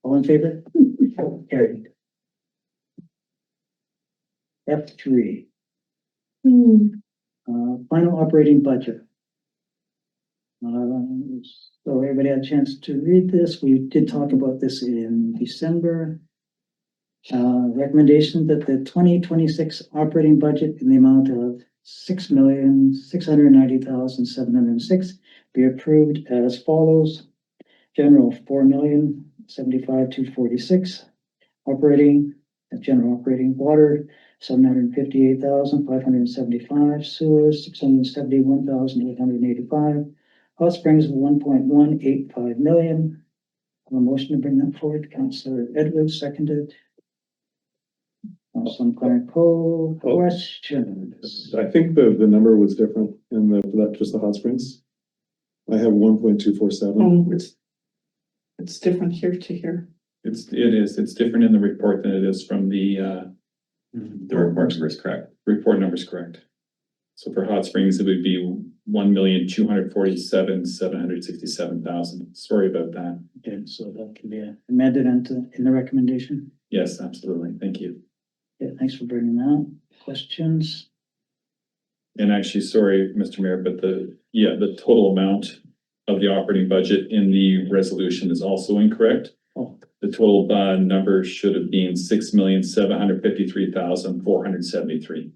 Speaker 2: All in favor? Carried. F3, final operating budget. So everybody had a chance to read this. We did talk about this in December. Recommendation that the 2026 operating budget in the amount of $6,690,706 be approved as follows. General $4,075,246. Operating, general operating water $758,575. Sewers $671,885. Hot springs $1.185 million. A motion to bring that forward. Councillor Edwards seconded. Councillor Clark-Cole, questions?
Speaker 6: I think the number was different in just the hot springs. I have 1.247.
Speaker 9: Oh, it's different here to here.
Speaker 3: It's different in the report than it is from the report number is correct. Report number is correct. So for hot springs, it would be 1,247,767,000. Sorry about that.
Speaker 2: Okay, so that can be amended in the recommendation.
Speaker 3: Yes, absolutely. Thank you.
Speaker 2: Yeah, thanks for bringing that. Questions?
Speaker 3: And actually, sorry, Mr. Mayor, but the total amount of the operating budget in the resolution is also incorrect.
Speaker 2: Oh.
Speaker 3: The total number should have been $6,753,473.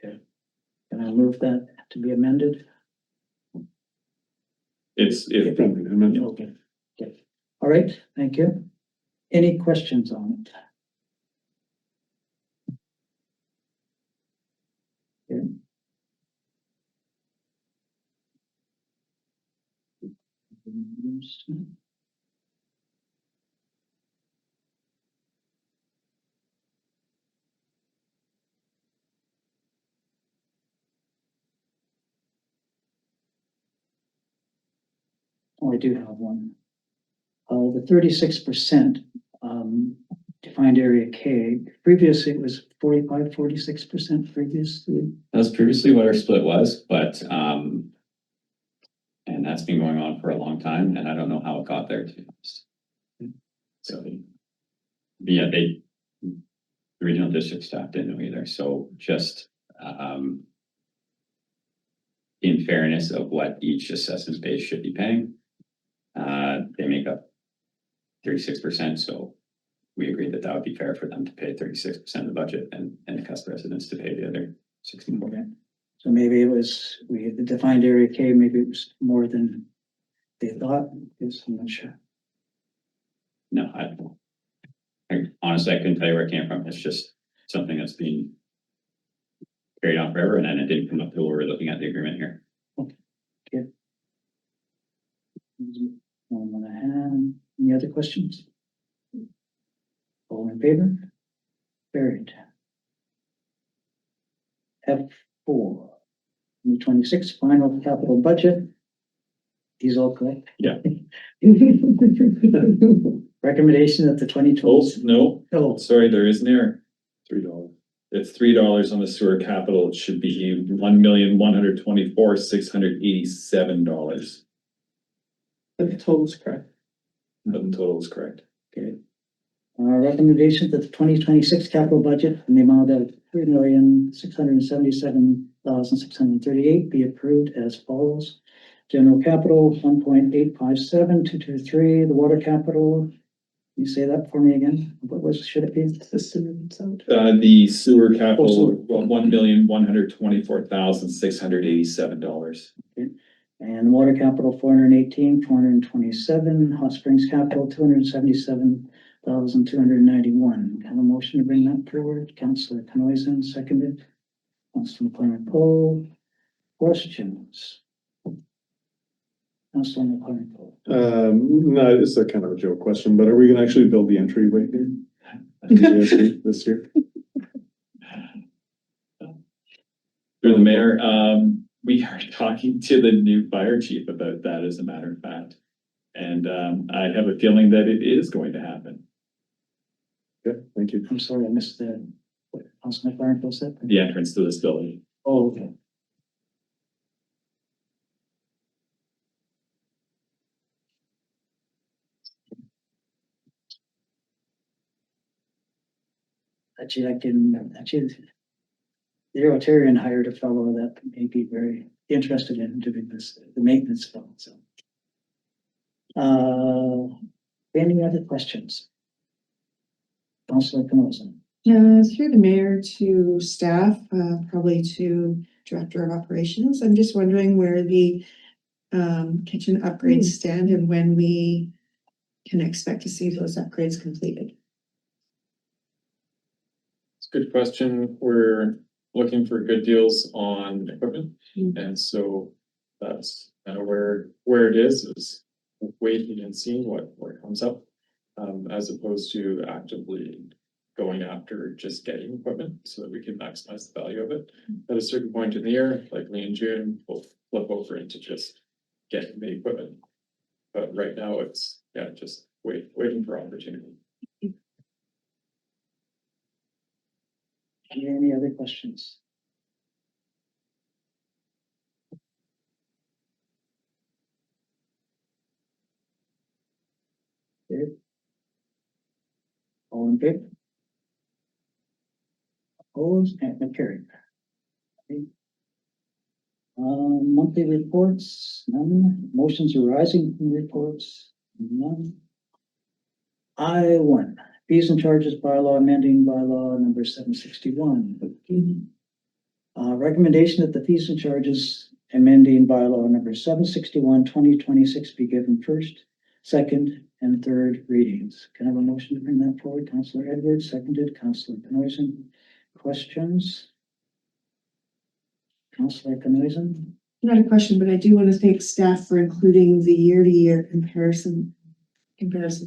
Speaker 2: Okay. Can I move that to be amended?
Speaker 6: Yeah.
Speaker 2: Okay. Okay. All right, thank you. Any questions on it? Okay. Oh, I do have one. The 36%, defined area K, previously it was 45, 46% previously.
Speaker 8: That's previously what our split was, but, and that's been going on for a long time, and I don't know how it got there, to be honest. So, yeah, the regional district staff didn't know either, so just, in fairness of what each assessment base should be paying, they make up 36%, so we agreed that that would be fair for them to pay 36% of the budget and the Nakusp residents to pay the other 64%.
Speaker 2: Okay. So maybe it was, the defined area K, maybe it was more than they thought, because I'm not sure.
Speaker 8: No, I honestly, I couldn't tell you where it came from. It's just something that's been carried on forever, and then it didn't come up till we were looking at the agreement here.
Speaker 2: Any other questions? favor? Carried. F4, 2026 final capital budget. These all correct?
Speaker 3: Yeah.
Speaker 2: Recommendation that the
Speaker 3: Oh,
Speaker 2: 2020.
Speaker 3: no,
Speaker 2: Oh,
Speaker 3: sorry, there is an error.
Speaker 6: $3.
Speaker 3: It's $3 on the sewer capital. It should be $1,124,687.
Speaker 9: But the total's correct.
Speaker 3: But the total is correct.
Speaker 2: okay. Recommendation that the 2026 capital budget in the amount of $3,677,638 be approved as follows. General capital, 1.857223. The water capital, you say that for me again? What should it be?
Speaker 9: System and sound.
Speaker 3: The sewer capital,
Speaker 2: sewer.
Speaker 3: $1,124,687.
Speaker 2: And water capital, 418, 427. Hot Springs capital, 277,291. Have a motion to bring that forward. Councillor Canoisan, seconded. Councillor McClellan. Questions? Councillor McClellan.
Speaker 6: No, it's a kind of a joke question, but are we gonna actually build the entryway here? This year?
Speaker 3: Through the mayor, we are talking to the new fire chief about that, as a matter of fact. And I have a feeling that it is going to happen.
Speaker 6: Okay, thank you.
Speaker 2: I'm sorry, I missed the, what Councillor McClellan said.
Speaker 3: The entrance to this building.
Speaker 2: Oh, okay. Actually, the Rotarian hired a fellow that may be very interested in doing this, the maintenance fellow, so. Any other questions? Councillor Canoisan.
Speaker 4: Through the mayor to staff, probably to director of operations. I'm just wondering where the kitchen upgrades stand and when we can expect to see those upgrades completed.
Speaker 10: It's a good question. We're looking for good deals on equipment. And so that's kind of where it is waiting and seeing what comes up. As opposed to actively going after just getting equipment so that we can maximize the value of it. At a certain point in the year, like May and June, we'll flip over into just getting the equipment. But right now it's, yeah, just waiting for opportunity.
Speaker 2: Any other questions? Okay. All in favor? Opposed and carried. Okay. Monthly reports, none. Motions arising from reports, none. I1, fees and charges bylaw amending bylaw number 761. Recommendation that the fees and charges amending bylaw number 761, 2026 be given first, second, and third readings. Can I have a motion to bring that forward? Councillor Edwards, seconded. Councillor Canoisan. Questions? Councillor Canoisan.
Speaker 4: Not a question, but I do want to thank staff for including the year-to-year comparison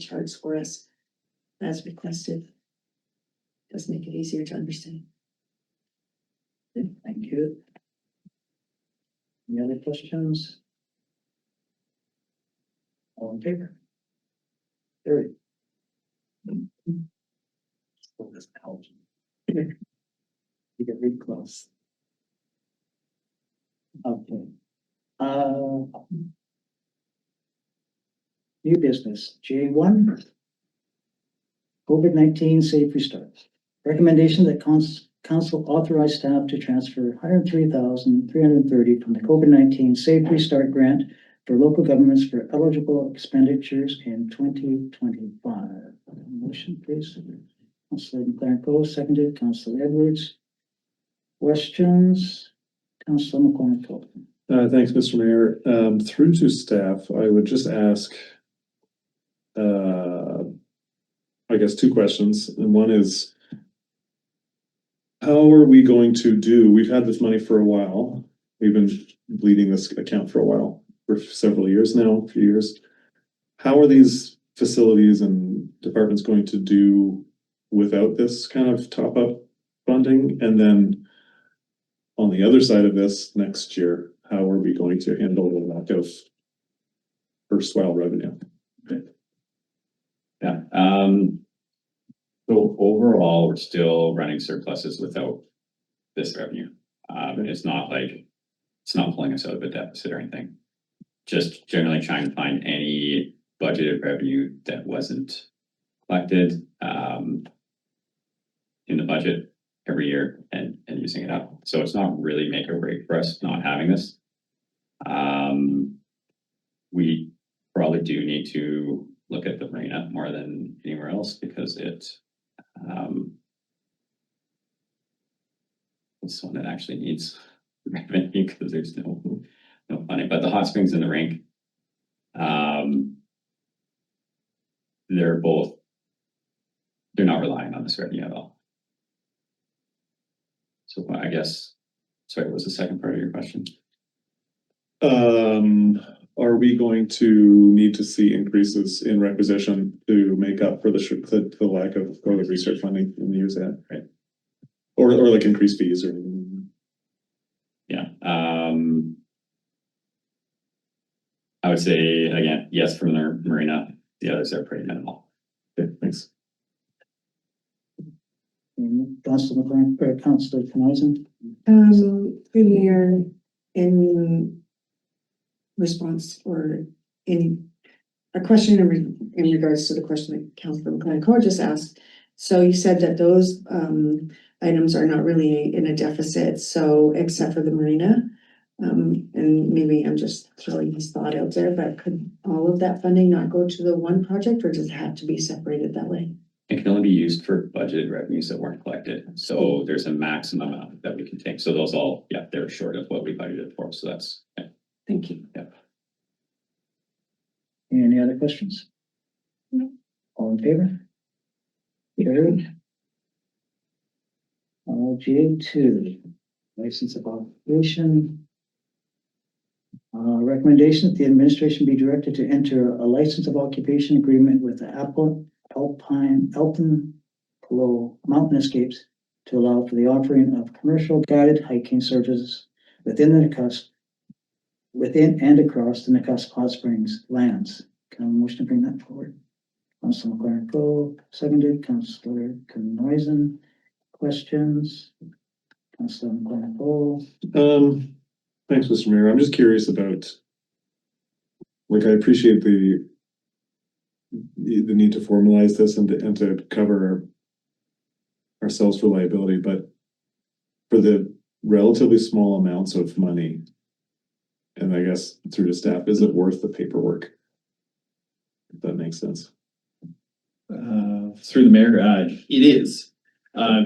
Speaker 4: charts for us as requested. Does make it easier to understand.
Speaker 2: Thank you. Any other questions? All in favor? Carried. Oh, this helps. You get really close. Okay. New business, J1. COVID-19 safe restart. Recommendation that council authorize staff to transfer $103,330 from the COVID-19 safe restart grant for local governments for eligible expenditures in 2025. Motion, please. Councillor McLaren, seconded. Councillor Edwards. Questions? Councillor McCormick.
Speaker 6: Thanks, Mr. Mayor. Through to staff, I would just ask, I guess, two questions. And one is, how are we going to do, we've had this money for a while. We've been bleeding this account for a while, for several years now, a few years. How are these facilities and departments going to do without this kind of top-up funding? And then on the other side of this, next year, how are we going to handle the lack of erstwhile revenue?
Speaker 8: Yeah, so overall, we're still running surpluses without this revenue. It's not like, it's not pulling us out of a deficit or anything. Just generally trying to find any budgeted revenue that wasn't collected, in the budget every year and using it up. So it's not really make or break for us not having this. We probably do need to look at the marina more than anywhere else because it's one that actually needs revenue because there's no funding. But the hot springs and the rink, they're not relying on this revenue at all. So I guess, sorry, what was the second part of your question?
Speaker 6: Are we going to need to see increases in requisition to make up for the lack of early research funding in the years ahead, right? Or like increased fees or?
Speaker 8: Yeah, I would say again, yes, from the marina. The others are pretty minimal.
Speaker 6: Okay, thanks.
Speaker 2: Councilor McLaren, or Councilor Kanoizen?
Speaker 4: Premier, in response or in a question in regards to the question that Councilor McLaren just asked. So you said that those items are not really in a deficit, so except for the marina. And maybe I'm just throwing this thought out there, but could all of that funding not go to the one project, or does it have to be separated that way?
Speaker 8: It can only be used for budgeted revenues that weren't collected. So there's a maximum amount that we can take. So those all, yeah, they're short of what we budgeted for. So that's, yeah.
Speaker 4: Thank you.
Speaker 8: Yeah.
Speaker 2: Any other questions?
Speaker 4: No.
Speaker 2: All in favor? Carried. J2, license of operation. Recommendation that the administration be directed to enter a license of occupation agreement with the Alpenflow Mountain Escapes to allow for the offering of commercial guided hiking services within the Nakusp, within and across the Nakusp Hot Springs lands. Can I have a motion to bring that forward? Councilor McLaren, seconded. Councilor Kanoizen. Questions? Councilor McLaren.
Speaker 6: Thanks, Mr. Mayor. I'm just curious about, like, I appreciate the need to formalize this and to cover ourselves for liability, but for the relatively small amounts of money, and I guess through the staff, is it worth the paperwork? If that makes sense.
Speaker 3: Through the mayor, it is.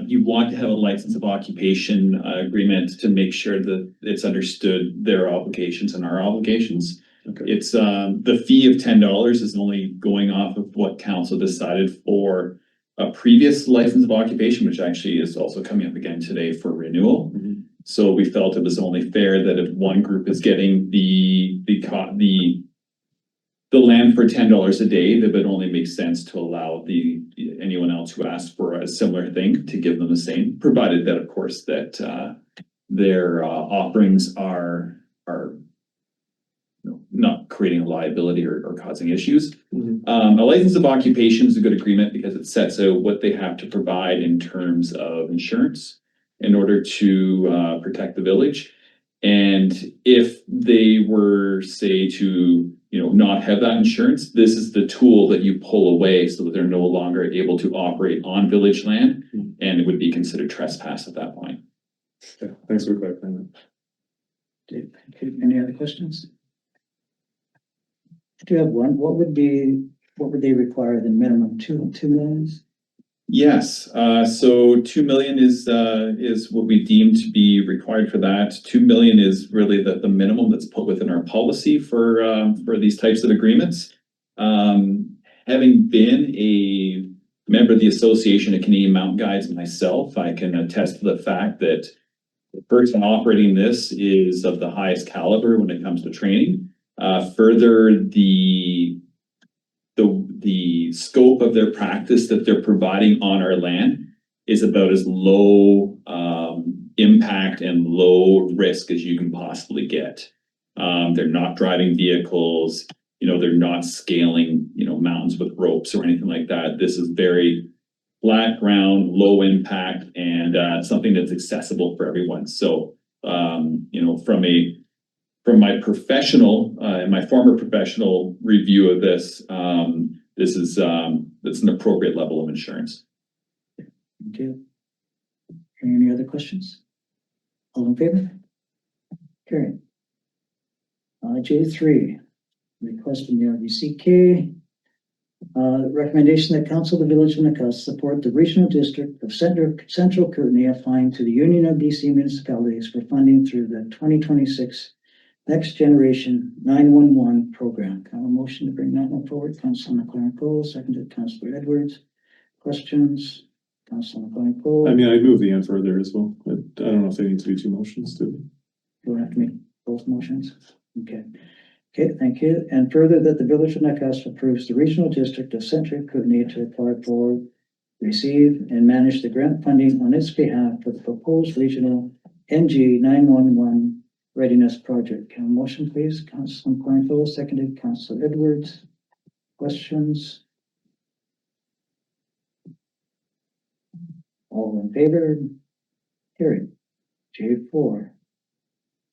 Speaker 3: You want to have a license of occupation agreement to make sure that it's understood their obligations and our obligations.
Speaker 6: Okay.
Speaker 3: It's the fee of $10 is only going off of what council decided for a previous license of occupation, which actually is also coming up again today for renewal.
Speaker 6: Mm-hmm.
Speaker 3: So we felt it was only fair that if one group is getting the land for $10 a day, that would only make sense to allow anyone else who asked for a similar thing to give them the same, provided that, of course, that their offerings are not creating a liability or causing issues.
Speaker 6: Mm-hmm.
Speaker 3: A license of occupation is a good agreement because it sets out what they have to provide in terms of insurance in order to protect the village. And if they were, say, to not have that insurance, this is the tool that you pull away so that they're no longer able to operate on village land, and it would be considered trespass at that point.
Speaker 6: Okay, thanks for clarifying that.
Speaker 2: Any other questions? Do you have one? What would they require the minimum? 2 million?
Speaker 3: Yes, so 2 million is what we deem to be required for that. 2 million is really the minimum that's put within our policy for these types of agreements. Having been a member of the Association of Canadian Mountain Guides myself, I can attest to the fact that the person operating this is of the highest caliber when it comes to training. Further, the the scope of their practice that they're providing on our land is about as low impact and low risk as you can possibly get. They're not driving vehicles, you know, they're not scaling, you know, mountains with ropes or anything like that. This is very flat ground, low impact, and something that's accessible for everyone. So, you know, from my professional and my former professional review of this, this is that's an appropriate level of insurance.
Speaker 2: Thank you. Any other questions? All in favor? Carried. J3, request from the RBCK. Recommendation that Council of the Village of Nakusp support the Regional District of Central Kootenay applying to the Union of BC Municipalities for funding through the 2026 Next Generation 911 program. Can I have a motion to bring that one forward? Councilor McLaren Cole, seconded Councilor Edwards. Questions? Councilor McLaren Cole.
Speaker 6: I mean, I move the end further as well, but I don't know if there need to be two motions to.
Speaker 2: You don't have to make both motions? Okay. Okay, thank you. And further, that the Village of Nakusp approves the Regional District of Central Kootenay to apply for, receive, and manage the grant funding on its behalf for the proposed regional NG 911 readiness project. Can I have a motion, please? Councilor McLaren, seconded Councilor Edwards. Questions? All in favor? Carried. J4.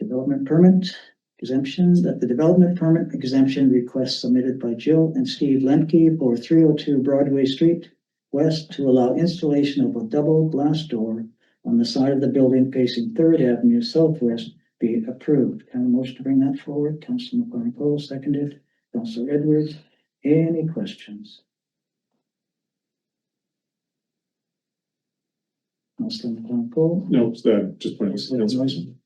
Speaker 2: Development permit exemption, that the development permit exemption request submitted by Jill and Steve Lemke for 302 Broadway Street West to allow installation of a double glass door on the side of the building facing 3rd Avenue Southwest be approved. Can I have a motion to bring that forward? Councilor McLaren, seconded. Councilor Edwards. Any questions? Councilor McLaren.
Speaker 6: No, just pointing.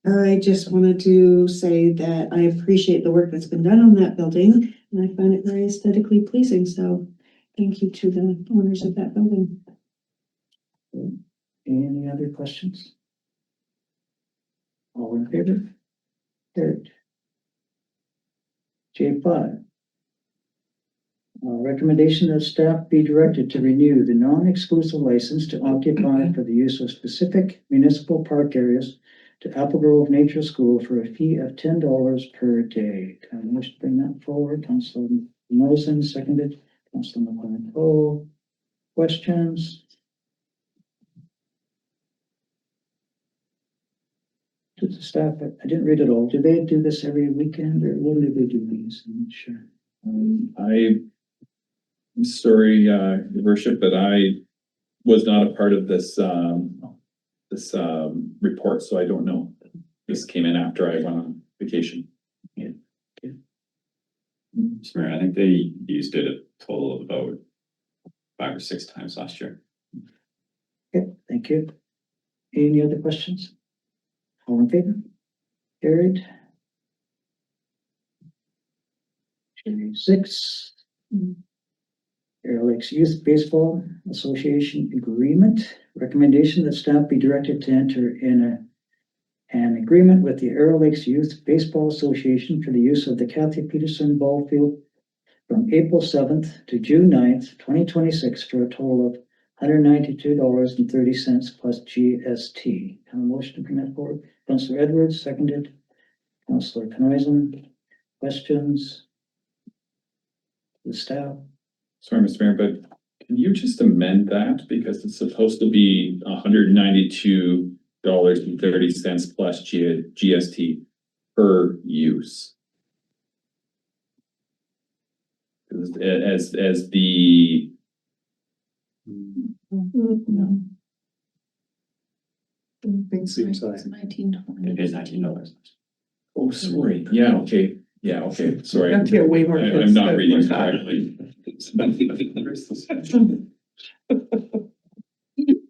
Speaker 4: I just wanted to say that I appreciate the work that's been done on that building, and I find it very aesthetically pleasing, so thank you to the owners of that building.
Speaker 2: Any other questions? All in favor? Carried. J5. Recommendation that staff be directed to renew the non-exclusive license to occupy for the use of specific municipal park areas to Apple Grove Nature School for a fee of $10 per day. Can I wish to bring that forward? Councilor Nelson, seconded. Councilor McLaren. Questions? To the staff, I didn't read it all. Do they do this every weekend, or when do they do these? I'm not sure.
Speaker 3: I'm sorry, Your Worship, but I was not a part of this report, so I don't know. This came in after I went on vacation.
Speaker 8: Sorry, I think they used it a total of about 5 or 6 times last year.
Speaker 2: Okay, thank you. Any other questions? All in favor? Carried. J6. Air Lakes Youth Baseball Association Agreement. Recommendation that staff be directed to enter in an agreement with the Arrow Lakes Youth Baseball Association for the use of the Kathy Peterson Ball Field from April 7th to June 9th, 2026 for a total of $192.30 plus GST. Can I motion to bring that forward? Councilor Edwards, seconded. Councilor Canoisan. Questions? The staff.
Speaker 3: Sorry, Mr. Mayor, but can you just amend that? Because it's supposed to be $192.30 plus GST per use. As the
Speaker 6: Seems like.
Speaker 8: It is $19.
Speaker 3: oh, sorry. Yeah, okay. Yeah, okay. Sorry.
Speaker 9: Have to get way more.
Speaker 3: I'm not
Speaker 9: kids
Speaker 3: reading
Speaker 9: for that.
Speaker 3: correctly.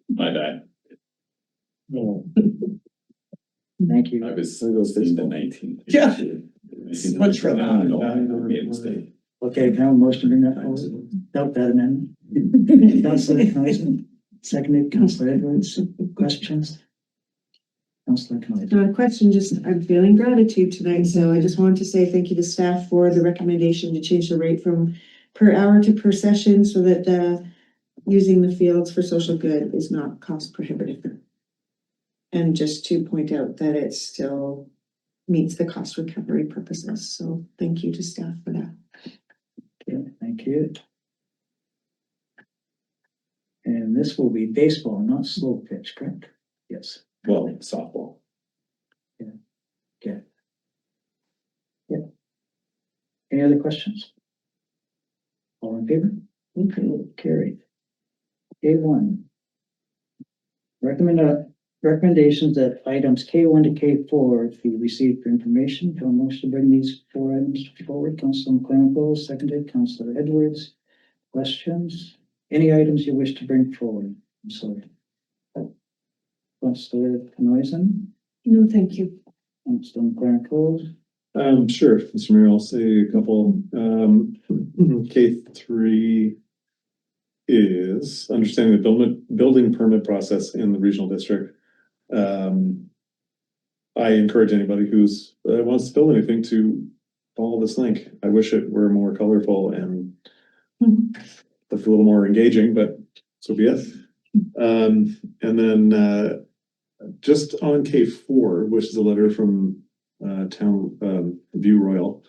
Speaker 3: My bad.
Speaker 2: Thank you.
Speaker 3: I was seeing the 19.
Speaker 9: Yeah. Much for that.
Speaker 3: No, I made a mistake.
Speaker 2: Okay, can I have a motion to bring that forward? Without that amendment. Councilor Canoisan, seconded. Councilor Edwards. Questions? Councilor Canoisan.
Speaker 4: Not a question, just I'm feeling gratitude tonight, so I just wanted to say thank you to staff for the recommendation to change the rate from per hour to per session so that the using the fields for social good is not cost prohibitive. And just to point out that it still meets the cost recovery purposes. So thank you to staff for that.
Speaker 2: Okay, thank you. And this will be baseball, not slow pitch, correct? Yes.
Speaker 6: Well, softball.
Speaker 2: Okay. Yeah. Any other questions? All in favor? Okay, carried. K1. Recommendations that items K1 to K4 be received for information. Do I motion to bring these 4 items forward? Councilor McLaren, seconded. Councilor Edwards. Questions? Any items you wish to bring forward? I'm sorry. Councilor Canoisan,
Speaker 4: No, thank you.
Speaker 2: Councilor McLaren,
Speaker 6: Sure, Mr. Mayor, I'll say a couple. K3 is understanding the building permit process in the regional district. I encourage anybody who's wants to build anything to follow this link. I wish it were more colorful and looked a little more engaging, but so be it. And then just on K4, which is a letter from town View Royal.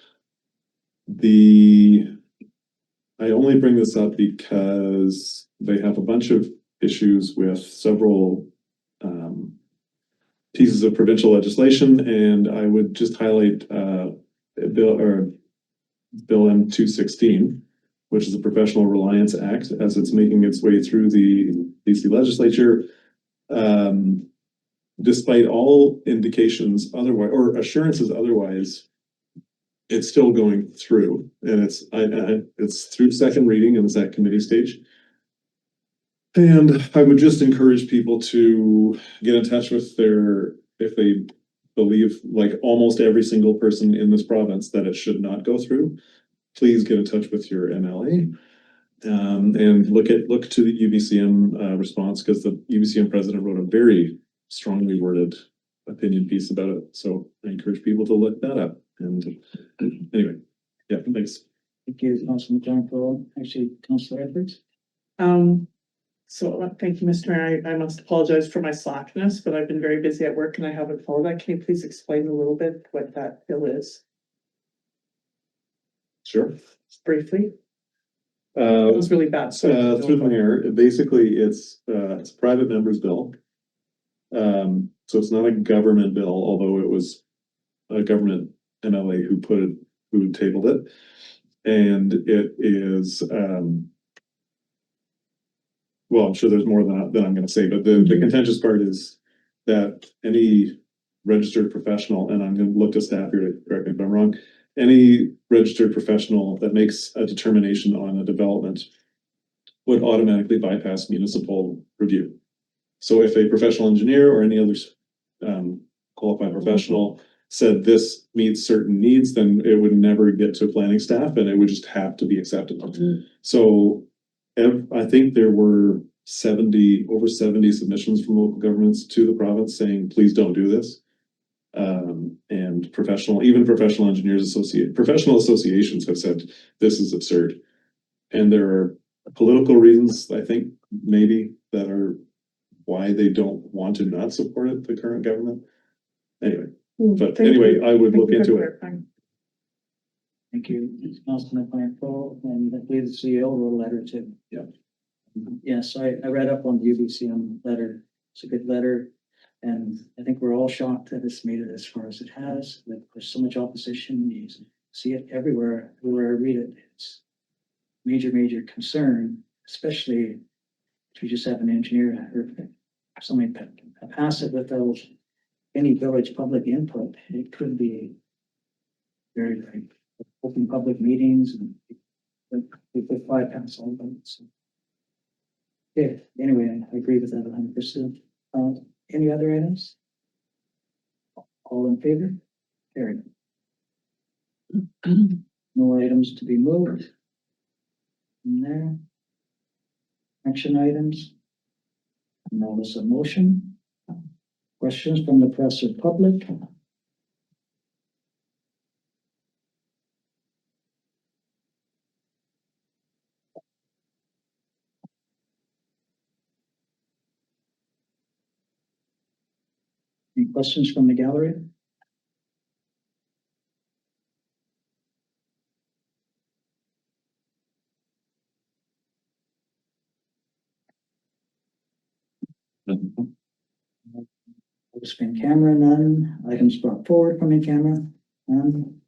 Speaker 6: I only bring this up because they have a bunch of issues with several pieces of provincial legislation, and I would just highlight Bill M216, which is a Professional Reliance Act, as it's making its way through the BC legislature. Despite all indications otherwise, or assurances otherwise, it's still going through, and it's through second reading and it's at committee stage. And I would just encourage people to get in touch with if they believe, like almost every single person in this province, that it should not go through, please get in touch with your MLA. And look to the UBCM response, because the UBCM president wrote a very strongly worded opinion piece about it. So I encourage people to look that up. And anyway, yeah, thanks.
Speaker 2: thank you, Councilor McLaren, actually, Councilor Edwards.
Speaker 9: So thank you, Mr. Mayor. I must apologize for my slackness, but I've been very busy at work and I haven't followed that. Can you please explain a little bit what that bill is?
Speaker 6: Sure.
Speaker 9: Just briefly. It was really bad. So
Speaker 6: Through the mayor, basically it's a private member's bill. So it's not a government bill, although it was a government MLA who tabled it. And it is, well, I'm sure there's more than I'm going to say, but the contentious part is that any registered professional, and I'm going to look to staff here to correct me if I'm wrong, any registered professional that makes a determination on a development would automatically bypass municipal review. So if a professional engineer or any other qualified professional said this meets certain needs, then it would never get to planning staff and it would just have to be accepted. So I think there were over 70 submissions from local governments to the province saying, please don't do this. And professional associations have said this is absurd. And there are political reasons, I think, maybe, that are why they don't want to not support it, the current government. Anyway, but anyway, I would look into it.
Speaker 2: Thank you, Councilor McLaren, and I believe the CEO wrote a letter too.
Speaker 6: Yeah.
Speaker 2: Yes, I read up on the UBCM letter. It's a good letter. And I think we're all shocked that it's made it as far as it has. There's so much opposition. You see it everywhere I read it. It's major concern, especially if you just have an engineer or somebody pass it without any village public input. It could be very open public meetings and with bypass all of them. So. Yeah, anyway, I agree with that 100%. Any other items? All in favor? Carried. No items to be moved. In there. Action items. Notice of motion. Questions from the press or public? Any questions from the gallery? Spin camera, none. Items brought forward from in camera, none.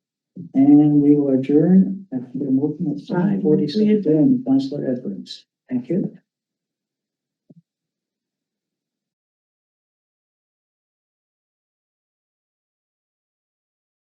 Speaker 2: And we will adjourn at the motion at 7:47. Councillor Edwards. Thank you.